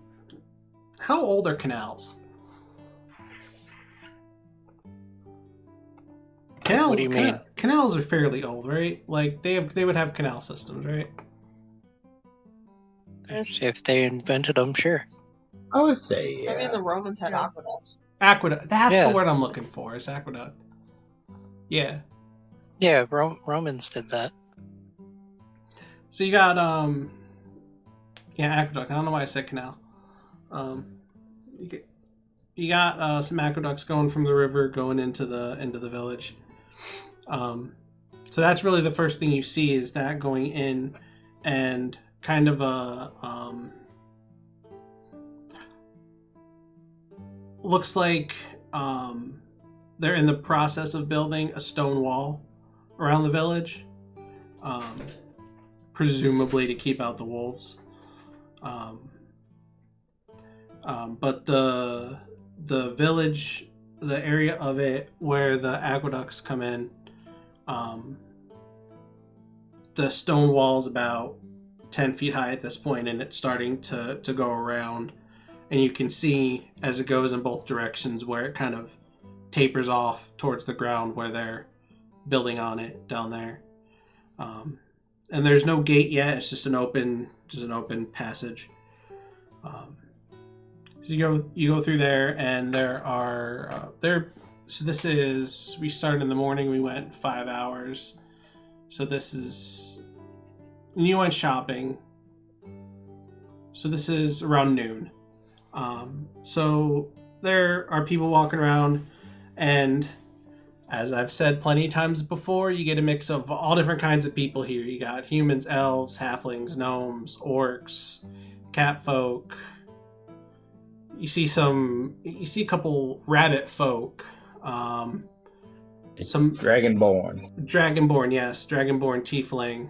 how old are canals? Canals, what do you mean? Canals are fairly old, right? Like they would have canal systems, right? If they invented them, sure. I would say, yeah. I mean, the Romans had aqueducts. Aqueduct. That's the Yeah. word I'm looking for. Is aqueduct. Yeah. Yeah, Romans did that. So you got aqueduct. I don't know why I said canal. You got some aqueducts going from the river going into the village. So that's really the first thing you see is that going in, and kind of a looks like they're in the process of building a stone wall around the village, presumably to keep out the wolves. But the village, the area of it where the aqueducts come in, the stone wall is about 10 feet high at this point, and it's starting to go around, and you can see as it goes in both directions where it kind of tapers off towards the ground where they're building on it down there. And there's no gate yet. It's just an open passage. So you go through there, and there are So this is, we started in the morning. We went 5 hours. So this is, and you went shopping. So this is around noon. So there are people walking around, and as I've said plenty of times before, you get a mix of all different kinds of people here. You got humans, elves, halflings, gnomes, orcs, catfolk. You see a couple rabbit folk. Some Dragonborn, yes, Dragonborn tiefling.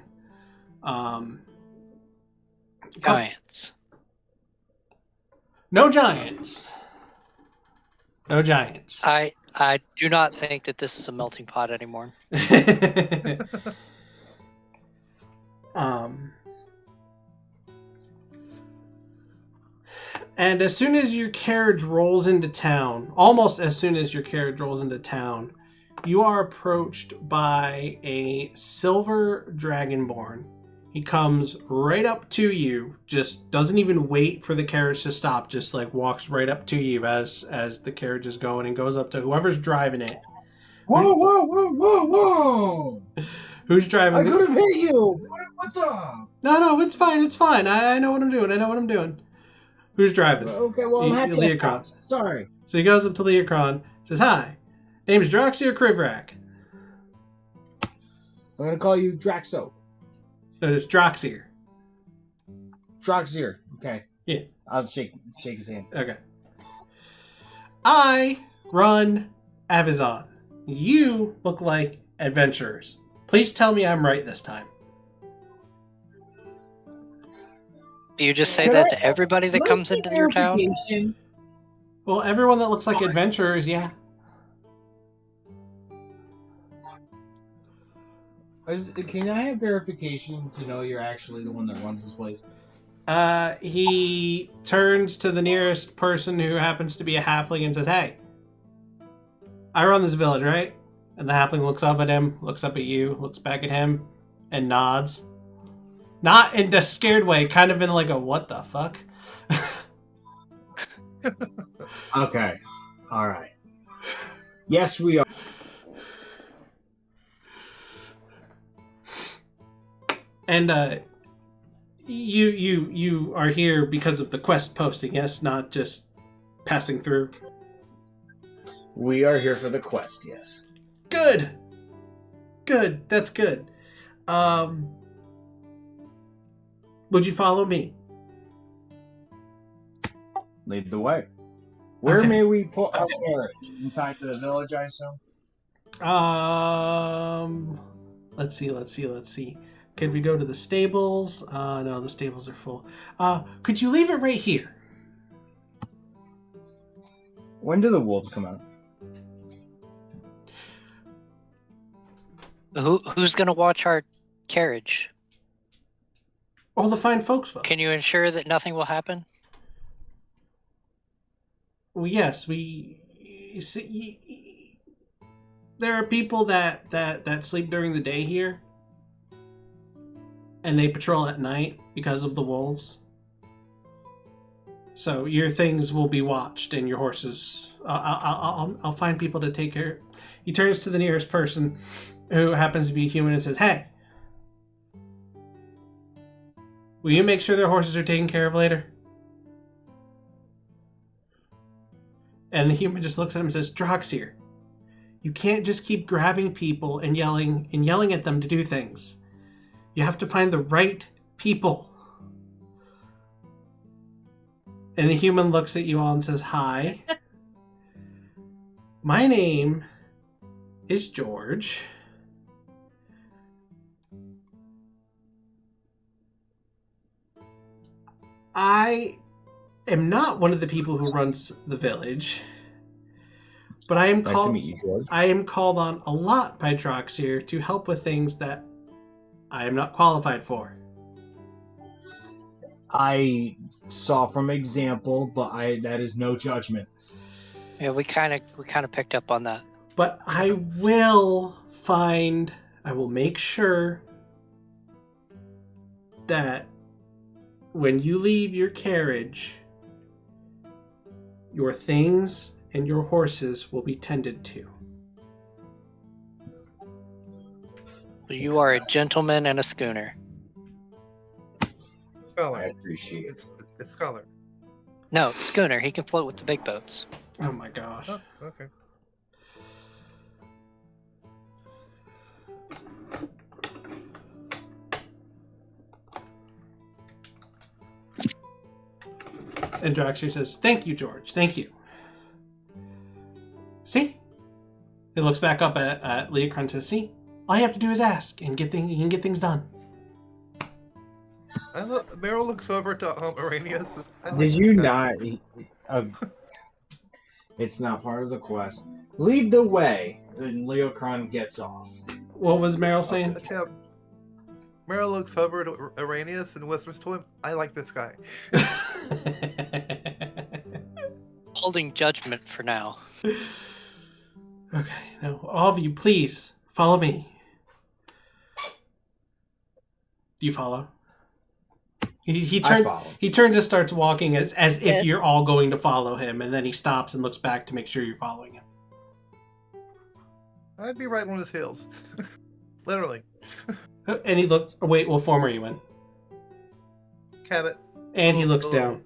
Giants. No giants. No giants. I do not think that this is a melting pot anymore. And as soon as your carriage rolls into town, almost as soon as your carriage rolls into town, you are approached by a silver dragonborn. He comes right up to you, just doesn't even wait for the carriage to stop, just like walks right up to you as the carriage is going, and goes up to whoever's driving it. Whoa! Who's driving? I could have hit you! What's up? No, it's fine. I know what I'm doing. Who's driving? Okay, well, I'm happy to stop. Sorry. So he goes up to Leokron, says, "Hi, name's Droxy or Krivrak?" I'm going to call you Draxo. No, it's Droxier. Droxier. Okay. Yeah. I'll shake his hand. Okay. I run Avizon. You look like adventurers. Please tell me I'm right this time. Do you just say that to everybody that comes into your town? Well, everyone that looks like adventurers, yeah. Can I have verification to know you're actually the one that runs this place? He turns to the nearest person who happens to be a halfling and says, "Hey, I run this village, right?" And the halfling looks up at him, looks up at you, looks back at him, and nods. Not in the scared way, kind of in like a what the fuck? Okay. Alright. Yes, we are. And You are here because of the quest posting, yes, not just passing through. We are here for the quest, yes. Good. Good. That's good. Would you follow me? Lead the way. Where Okay. may we put our carriage? Inside the village, I assume? Let's see. Could we go to the stables? No, the stables are full. Could you leave it right here? When do the wolves come out? Who's gonna watch our carriage? All the fine folks will. Can you ensure that nothing will happen? Well, yes, we see. There are people that sleep during the day here, and they patrol at night because of the wolves. So your things will be watched, and your horses. I'll find people to take care. He turns to the nearest person, who happens to be human, and says, "Hey, will you make sure their horses are taken care of later?" And the human just looks at him and says, "Droxir, you can't just keep grabbing people and yelling at them to do things. You have to find the right people." And the human looks at you all and says, "Hi. My name is George. I am not one of the people who runs the village, but I am Nice to meet you, George. I am called on a lot by Droxir to help with things that I am not qualified for." I saw from example, but that is no judgment. Yeah, we kind of picked up on that. But I will make sure that when you leave your carriage, your things and your horses will be tended to. You are a gentleman and a schooner. Scholar. I appreciate it. It's Scholar. No, schooner. He can float with the big boats. Oh my gosh. Oh, okay. And Droxir says, "Thank you, George. Thank you." See? He looks back up at Leokron and says, "See? All you have to do is ask, and you can get things done." Meryl looks over to Araneus. Did you not? It's not part of the quest. Lead the way. Then Leokron gets off. What was Meryl saying? Yeah. Meryl looks over to Araneus and whispers to him, "I like this guy." Holding judgment for now. Okay, now all of you, please follow me. Do you follow? He turns and starts walking as if you're all going to follow him, and then he stops and looks back to make sure you're following him. I'd be right on his heels. Literally. And he looks. Oh, wait, what form are you in? Cabot. And he looks down.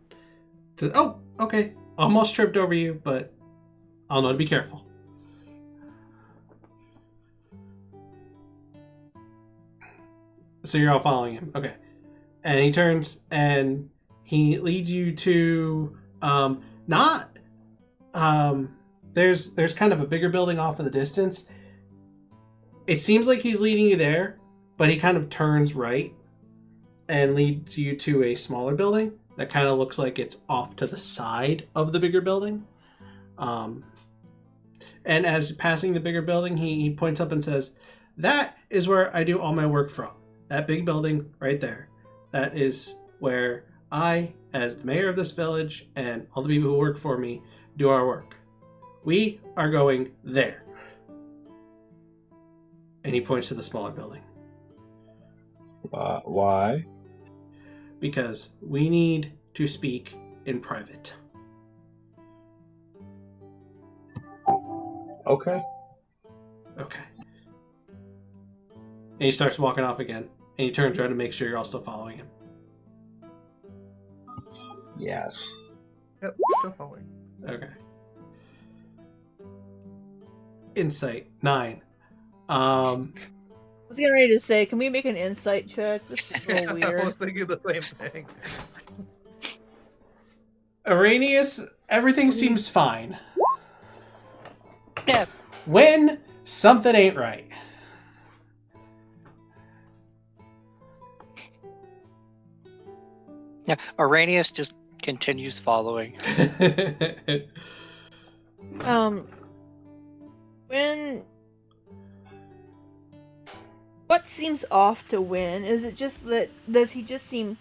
Oh, okay. Almost tripped over you, but I'll know to be careful. So you're all following him. Okay. And he turns and he leads you to there's kind of a bigger building off in the distance. It seems like he's leading you there, but he kind of turns right and leads you to a smaller building that kind of looks like it's off to the side of the bigger building. And as passing the bigger building, he points up and says, "That is where I do all my work from. That big building right there. That is where I, as the mayor of this village, and all the people who work for me, do our work. We are going there." And he points to the smaller building. Why? Because we need to speak in private. Okay. Okay. And he starts walking off again. And he turns around to make sure you're also following him. Yes. Yep, still following. Okay. Insight 9. I was getting ready to say, can we make an insight check? This is a little I weird. was thinking the same thing. Araneus, everything seems fine. Yeah. When something ain't right. Yeah. Araneus just continues following. When what seems off to Wynne? Is it just that does he just seem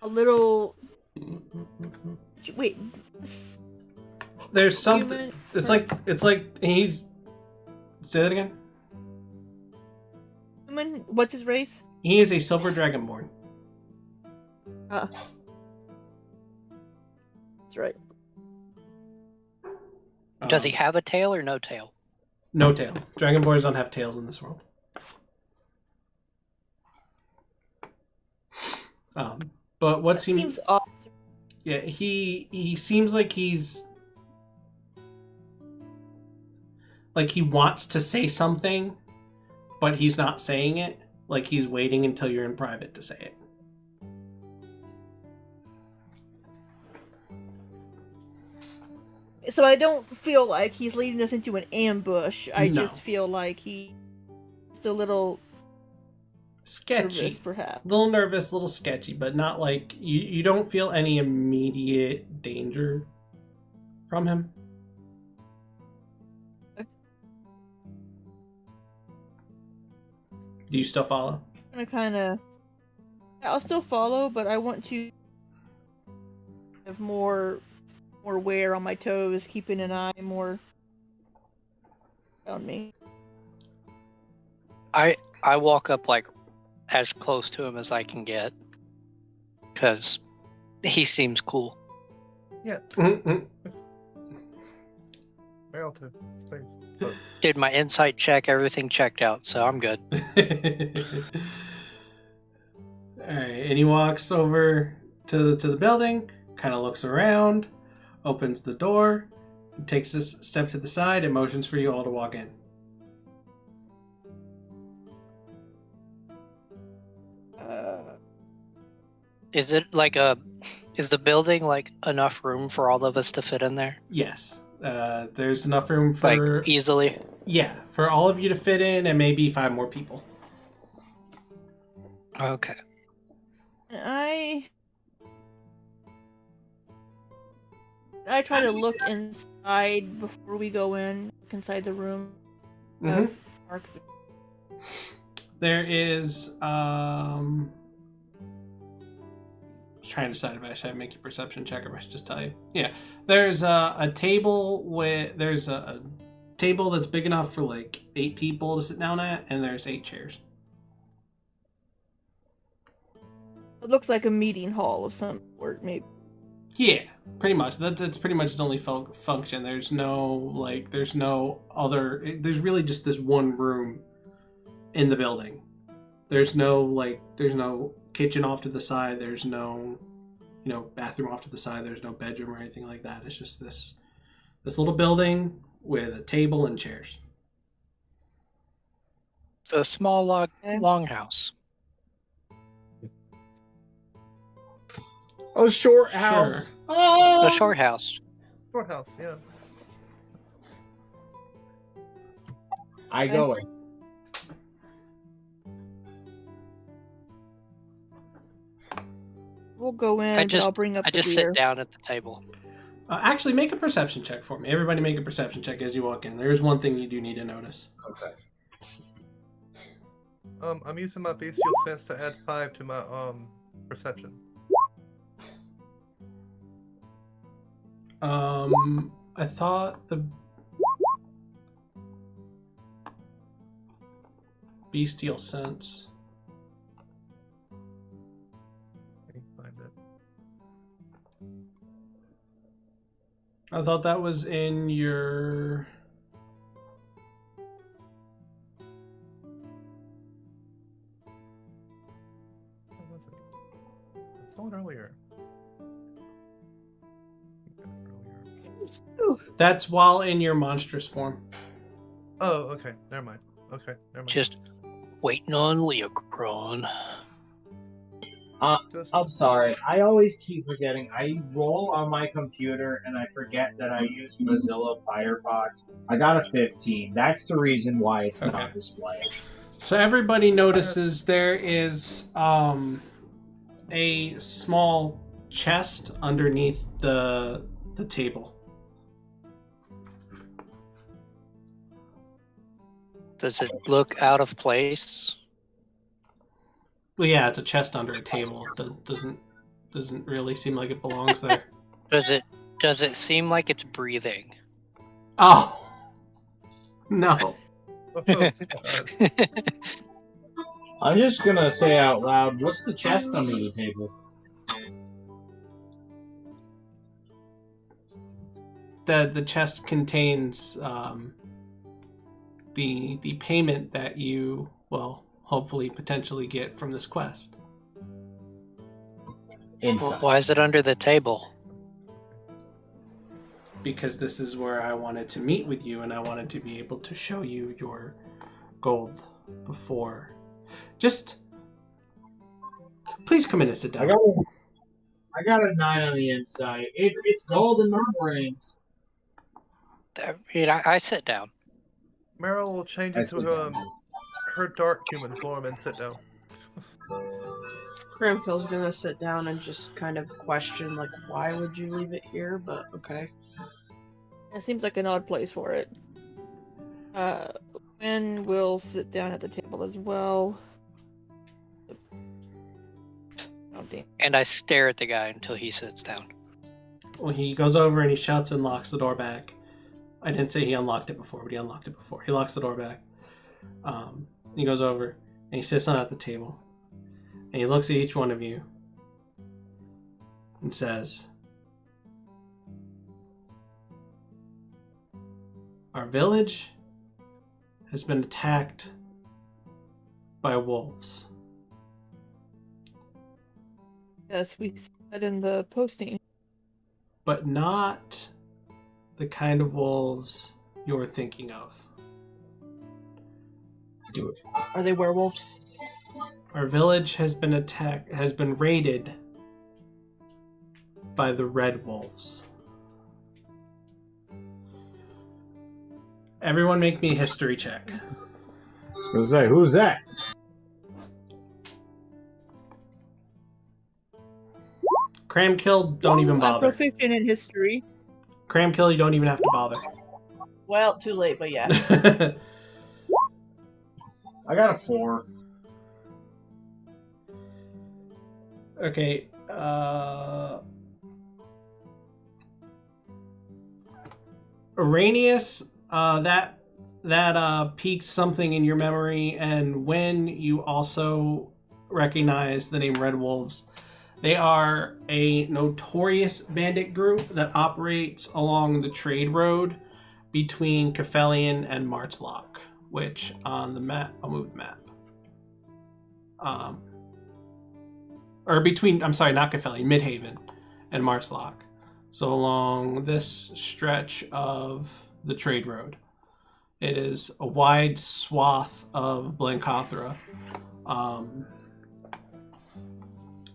a little wait, There's something. human It's like he's. Say that again. human? What's his race? He is a silver dragonborn. That's right. Does he have a tail or no tail? No tail. Dragonborns don't have tails in this world. But what That seems off. Yeah, he seems like he's like he wants to say something, but he's not saying it. Like he's waiting until you're in private to say it. So I don't feel like he's leading us into an ambush. I No. just feel like he's a little Sketchy. nervous, perhaps. A little nervous, a little sketchy, but not like you don't feel any immediate danger from him. Okay. Do you still follow? I'm gonna I'll still follow, but I want to have more wear on my toes, keeping an eye more on me. I walk up like as close to him as I can get, because he seems cool. Yeah, Mm-mm. Meryl too. Thanks. Oh, Did my insight check, everything checked out, so I'm good. Alright, and he walks over to the building, kind of looks around, opens the door, takes a step to the side, and motions for you all to walk in. Is the building like enough room for all of us to fit in there? Yes. There's enough room for... Like easily? Yeah, for all of you to fit in and maybe 5 more people. Okay. I try to look inside before we go in, look inside the room. Mhm. Of Arc. There is... trying to decide if I should make a perception check or if I should just tell you. Yeah. There's a table with... There's a table that's big enough for like 8 people to sit down at, and there's 8 chairs. It looks like a meeting hall of some sort, maybe. Yeah, pretty much. That's pretty much its only function. There's no other. There's really just this one room in the building. There's no kitchen off to the side. There's no, bathroom off to the side. There's no bedroom or anything like that. It's just this little building with a table and chairs. It's a small longhouse. Oh, short house. Sure. Oh, The short house. Courthouse, yeah. I go in. We'll go in, but I'll bring up I the just beer. sit down at the table. Actually, make a perception check for me. Everybody make a perception check as you walk in. There's one thing you do need to notice. Okay. I'm using my bestial sense to add 5 to my perception. I thought the bestial sense. I can find it. I thought that was in your. What was it? I saw it earlier. That's while in your monstrous form. Oh, okay. Never mind. Okay, never mind. Just waiting on Leokron. I'm sorry. I always keep forgetting. I roll on my computer and I forget that I use Mozilla Firefox. I got a 15. That's the reason why it's not displaying. So everybody notices there is a small chest underneath the table. Does it look out of place? Well, yeah, it's a chest under a table. It doesn't really seem like it belongs there. Does it seem like it's breathing? Oh no. Oh, God. I'm just gonna say out loud, what's the chest under the table? The chest contains the payment that you will hopefully potentially get from this quest. Inside. Why is it under the table? Because this is where I wanted to meet with you, and I wanted to be able to show you your gold before. Just please come in and sit down. I got a 9 on the inside. It's gold in my brain. I sit down. Meryl will change into her dark human form and sit down. Kramkyl's gonna sit down and just kind of question, like, why would you leave it here? But okay. That seems like an odd place for it. Wynne will sit down at the table as well. Oh, damn. And I stare at the guy until he sits down. Well, he goes over and he shuts and locks the door back. I didn't say he unlocked it before, but he unlocked it before. He locks the door back. He goes over and he sits down at the table. And he looks at each one of you and says, "Our village has been attacked by wolves." Yes, we see that in the posting. But not the kind of wolves you're thinking of. Do it. Are they werewolves? Our village has been raided by the red wolves. Everyone make me a history check. I was gonna say, who's that? Kramkyl, don't even I'm bother. proficient in history. Kramkyl, you don't even have to bother. Well, too late, but yeah. I got a 4. Okay, Araneus, that piqued something in your memory, and when you also recognize the name Red Wolves, they are a notorious bandit group that operates along the trade road between Kefelian and Martslock, which on the map, I'll move the map. Or between, I'm sorry, not Kefelian, Midhaven and Martslock. So along this stretch of the trade road, it is a wide swath of Blencothra.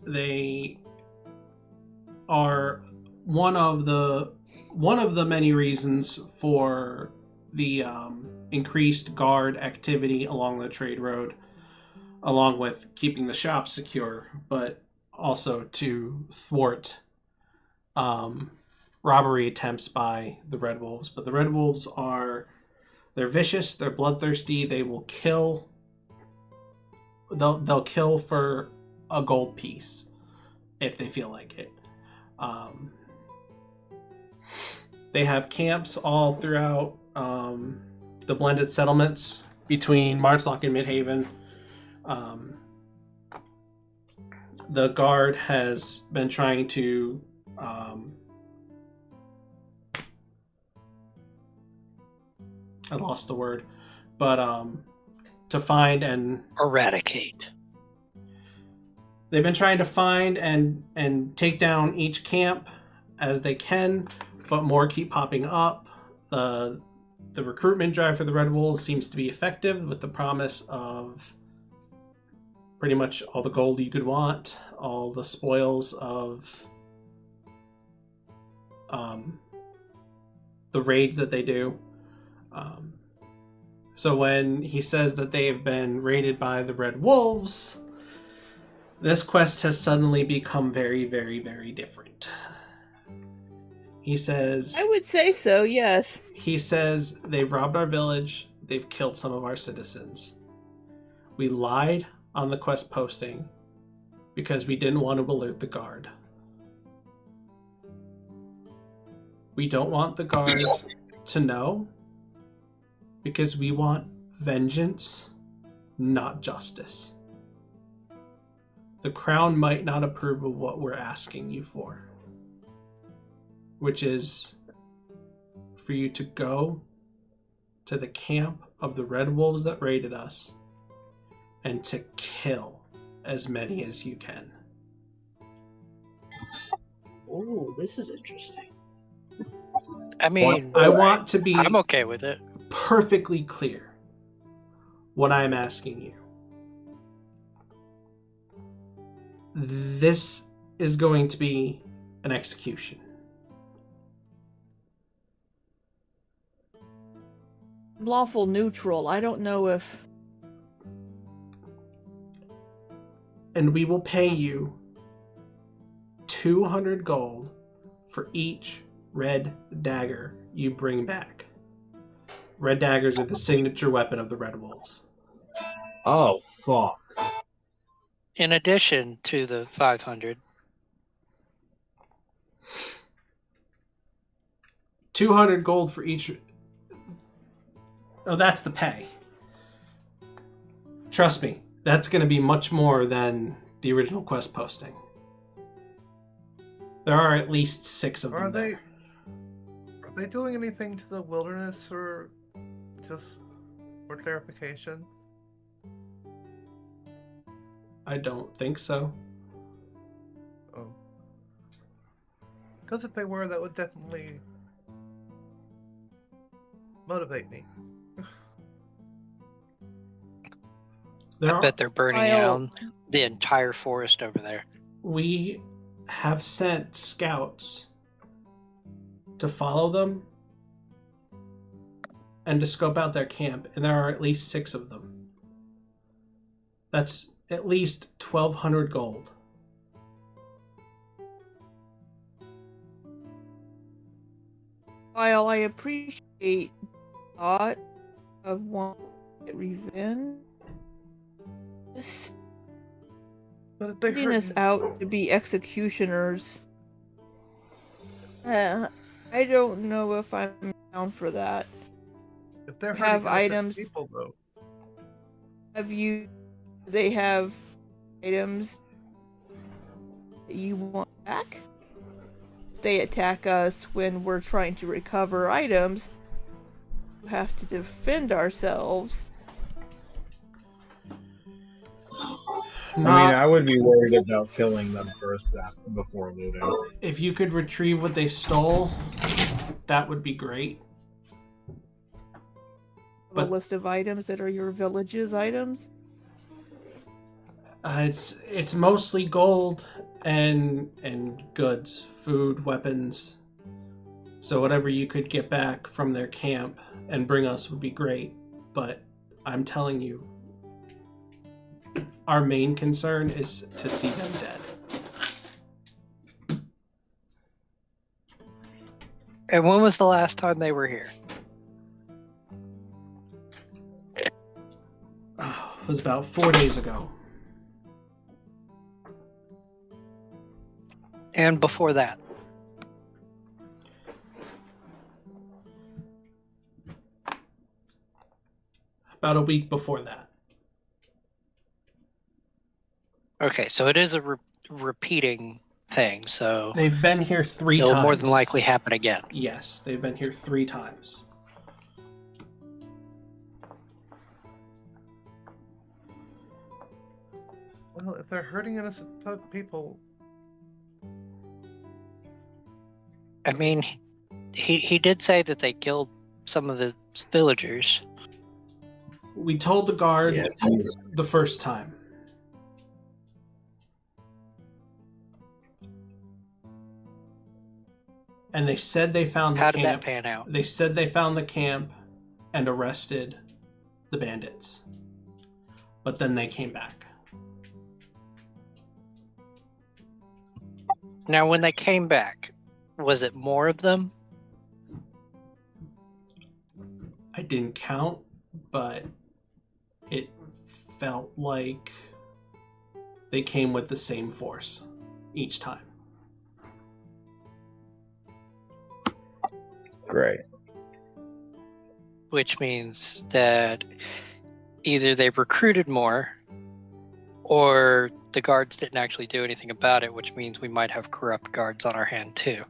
They are one of the many reasons for the increased guard activity along the trade road, along with keeping the shops secure, but also to thwart robbery attempts by the Red Wolves. But the Red Wolves they're vicious, they're bloodthirsty, they will kill. They'll kill for a gold piece if they feel like it. They have camps all throughout the blended settlements between Martslock and Midhaven. The guard has been trying to I lost the word, but to find and Eradicate. they've been trying to find and take down each camp as they can, but more keep popping up. The recruitment drive for the Red Wolves seems to be effective, with the promise of pretty much all the gold you could want, all the spoils of the raids that they do. So when he says that they have been raided by the Red Wolves, this quest has suddenly become very, very, very different. He says... I would say so, yes. He says they've robbed our village, they've killed some of our citizens. We lied on the quest posting because we didn't want to alert the guard. We don't want the guards to know because we want vengeance, not justice. The crown might not approve of what we're asking you for, which is for you to go to the camp of the Red Wolves that raided us and to kill as many as you can. Oh, this is interesting. I mean, I want to be I'm okay with it. perfectly clear what I'm asking you. This is going to be an execution. Lawful neutral. I don't know if... And we will pay you 200 gold for each red dagger you bring back. Red daggers are the signature weapon of the Red Wolves. Oh, fuck. In addition to the 500. 200 gold for each... Oh, that's the pay. Trust me, that's going to be much more than the original quest posting. There are at least 6 of them there. Are they doing anything to the wilderness or just for clarification? I don't think so. Oh. Because if they were, that would definitely motivate me. I bet they're burning I'll- down the entire forest over there. We have sent scouts to follow them and to scope out their camp, and there are at least 6 of them. That's at least 1,200 gold. While I appreciate the thought of wanting to get revenge, this But if they sending us hurt, out to be executioners, I don't know if I'm down for that. if they're have hurting innocent items- people, though, They have items that you want back? If they attack us when we're trying to recover items, we have to defend ourselves. I mean, I would be worried about killing them first before looting. If you could retrieve what they stole, that would be great. A But- list of items that are your village's items. It's mostly gold and goods, food, weapons. So whatever you could get back from their camp and bring us would be great. But I'm telling you, our main concern is to see them dead. And when was the last time they were here? Oh, it was about 4 days ago. And before that? About a week before that. Okay, so it is a repeating thing, so They've been here 3 it'll times. more than likely happen again. Yes, they've been here 3 times. well, if they're hurting innocent people, I mean, he did say that they killed some of the villagers. We told the guard Yeah. the first time. And they said they found the How camp. did that pan out? They said they found the camp and arrested the bandits. But then they came back. Now, when they came back, was it more of them? I didn't count, but it felt like they came with the same force each time. Great. Which means that either they recruited more, or the guards didn't actually do anything about it, which means we might have corrupt guards on our hand too.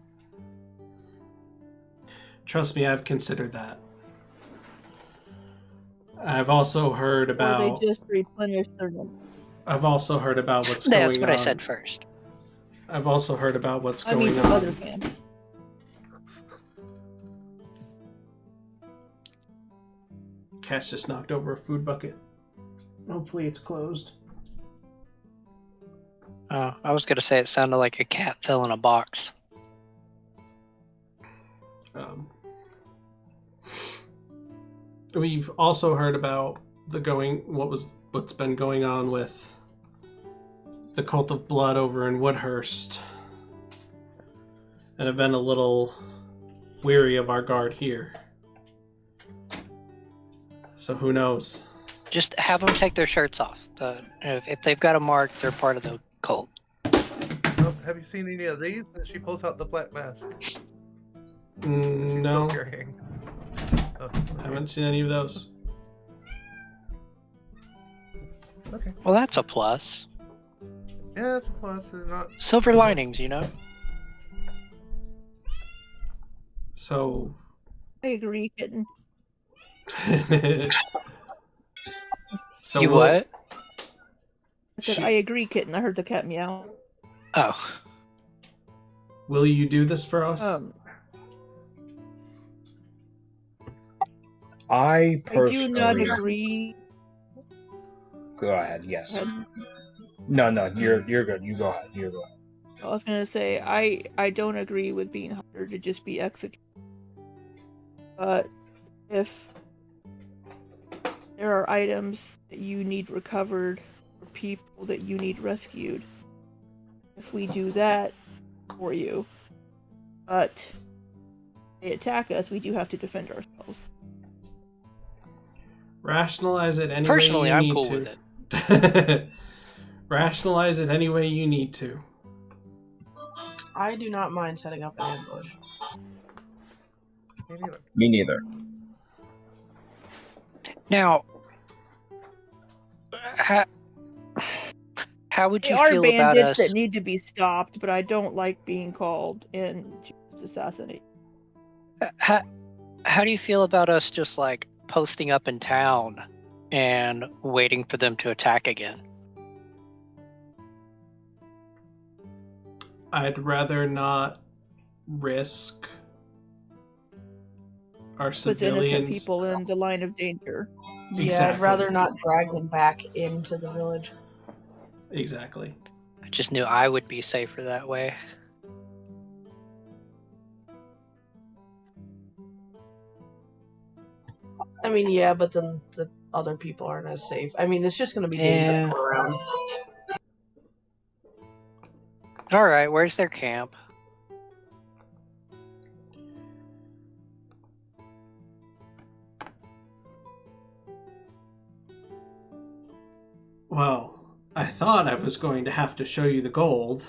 Trust me, I've considered that. I've also heard about. Or they just replenish their number. I've also heard about what's going on. That's what I said first. I've also heard about what's I going mean, on. other camp. Cat's just knocked over a food bucket. Hopefully it's closed. Oh, I was going to say it sounded like a cat fell in a box. We've also heard about what's been going on with the Cult of Blood over in Woodhurst, and have been a little weary of our guard here. So who knows? Just have them take their shirts off. If they've got a mark, they're part of the cult. Oh, have you seen any of these? And she pulls out the black mask. No, Still carrying. Oh, okay. I haven't seen any of those. Okay. Well, that's a plus. Yeah, it's a plus. It's not. Silver linings, you know? So, I agree, kitten. so You we'll- what? I said, She- I agree, kitten. I heard the cat meow. Oh. Will you do this for us? I I do not personally. agree. Go ahead. Yes. I No, you're good. You go ahead. You go ahead. was gonna say I don't agree with being hired to just be executed. But if there are items that you need recovered or people that you need rescued, if we do that for you, but they attack us, we do have to defend ourselves. Rationalize it any Personally, way you I'm need cool to. with it. Rationalize it any way you need to. I do not mind setting up an ambush. Me neither. Me neither. Now, how would They you are feel about bandits us? that need to be stopped, but I don't like being called in to just assassinate. How do you feel about us just like posting up in town and waiting for them to attack again? I'd rather not risk our Puts civilians. innocent people in the line of danger. Yeah, I'd Exactly. rather not drag them back into the village. Exactly. I just knew I would be safer that way. I mean, yeah, but then the other people aren't as safe. I mean, it's just going to be dangerous Yeah. to go around. All right, where's their camp? Well, I thought I was going to have to show you the gold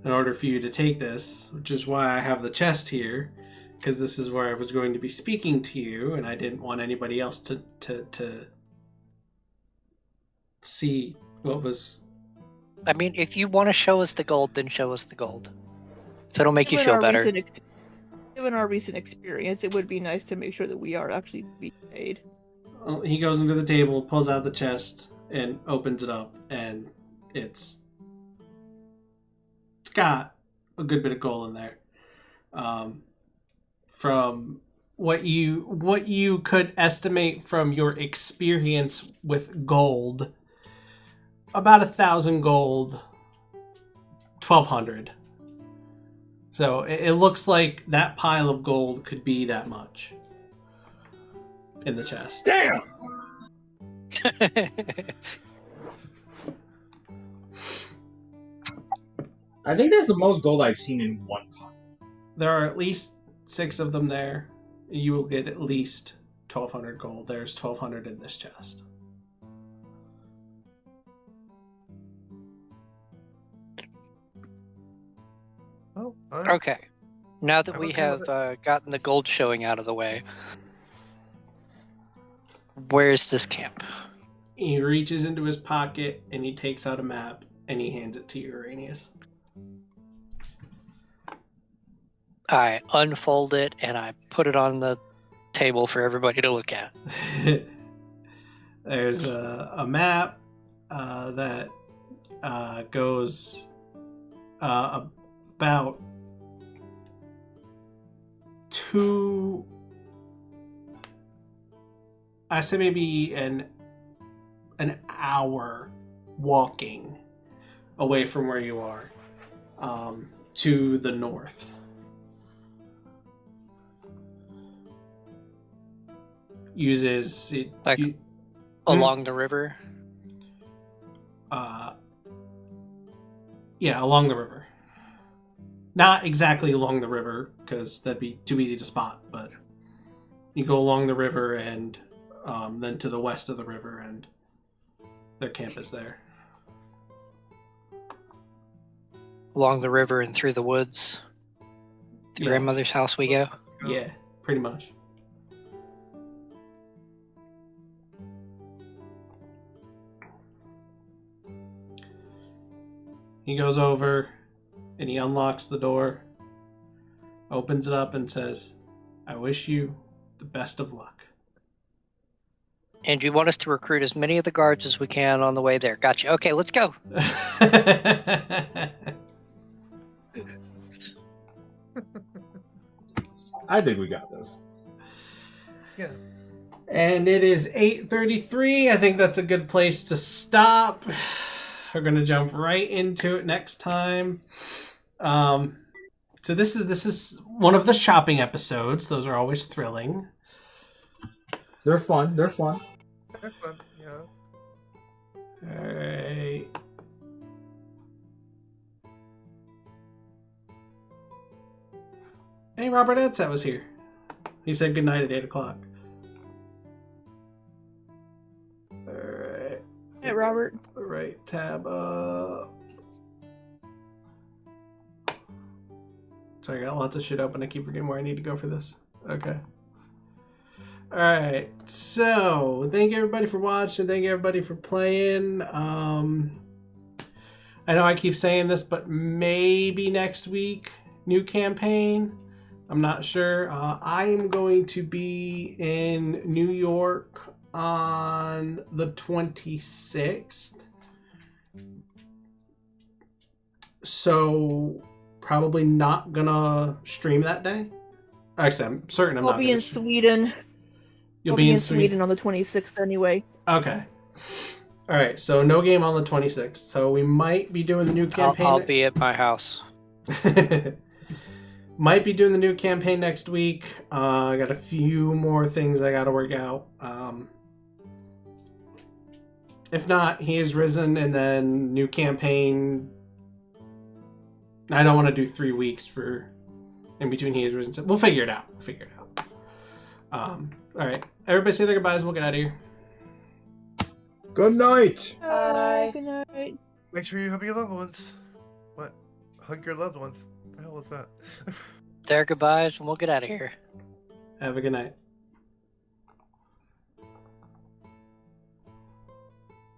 in order for you to take this, which is why I have the chest here, because this is where I was going to be speaking to you, and I didn't want anybody else to see what was. I mean, if you want to show us the gold, then show us the gold. If it'll make you Given feel our better. Given our recent experience, it would be nice to make sure that we are actually being paid. Well, he goes into the table, pulls out the chest, and opens it up, and it's got a good bit of gold in there. from what you could estimate from your experience with gold, about 1,000 gold, 1,200. So it looks like that pile of gold could be that much in the chest. Damn! I think that's the most gold I've seen in one pot. There are at least 6 of them there. You will get at least 1,200 gold. There's 1,200 in this chest. Oh, Okay. Now that I'm we okay have with gotten the gold showing out of the way, where's this camp? He reaches into his pocket and he takes out a map and he hands it to you, Araneus. I unfold it and I put it on the table for everybody to look at. There's a map that goes about 2, I say maybe an hour walking away from where you are, to the north. Uses it Like along the river? Yeah, along the river. Not exactly along the river, because that'd be too easy to spot, but you go along the river and then to the west of the river, and their camp is there. Along the river and through the woods? To Yeah. grandmother's house we go? Yeah, pretty much. He goes over and he unlocks the door, opens it up and says, "I wish you the best of luck." And you want us to recruit as many of the guards as we can on the way there. Gotcha. Okay, let's go. I think we got this. Yeah. And it is 8:33. I think that's a good place to stop. We're going to jump right into it next time. So this is one of the shopping episodes. Those are always thrilling. They're fun. They're fun. That's fun, yeah. All right. Hey, Robert Edsett was here. He said goodnight at 8 o'clock. All right. Hey, Robert. All right, tab up. Sorry, I got lots of shit open. I keep forgetting where I need to go for this. Okay. Alright, so thank you everybody for watching. Thank you everybody for playing. I know I keep saying this, but maybe next week, new campaign. I'm not sure. I'm going to be in New York on the 26th. So probably not gonna stream that day. Actually, I'm certain I'm I'll not be gonna in stream. Sweden. You'll I'll be in Sweden on the 26th anyway. Okay. All right. So no game on the 26th. So we might be doing the new campaign. I'll be at my house. Might be doing the new campaign next week. I got a few more things I got to work out. If not, He Is Risen, and then new campaign. I don't want to do 3 weeks for in between He Is Risen. So we'll figure it out. All right. Everybody say their goodbyes. We'll get out of here. Good night. Bye. Good night. Make sure you hug your loved ones. What? Hug your loved ones. What the hell was that? Their goodbyes, and we'll get out of here. Have a good night.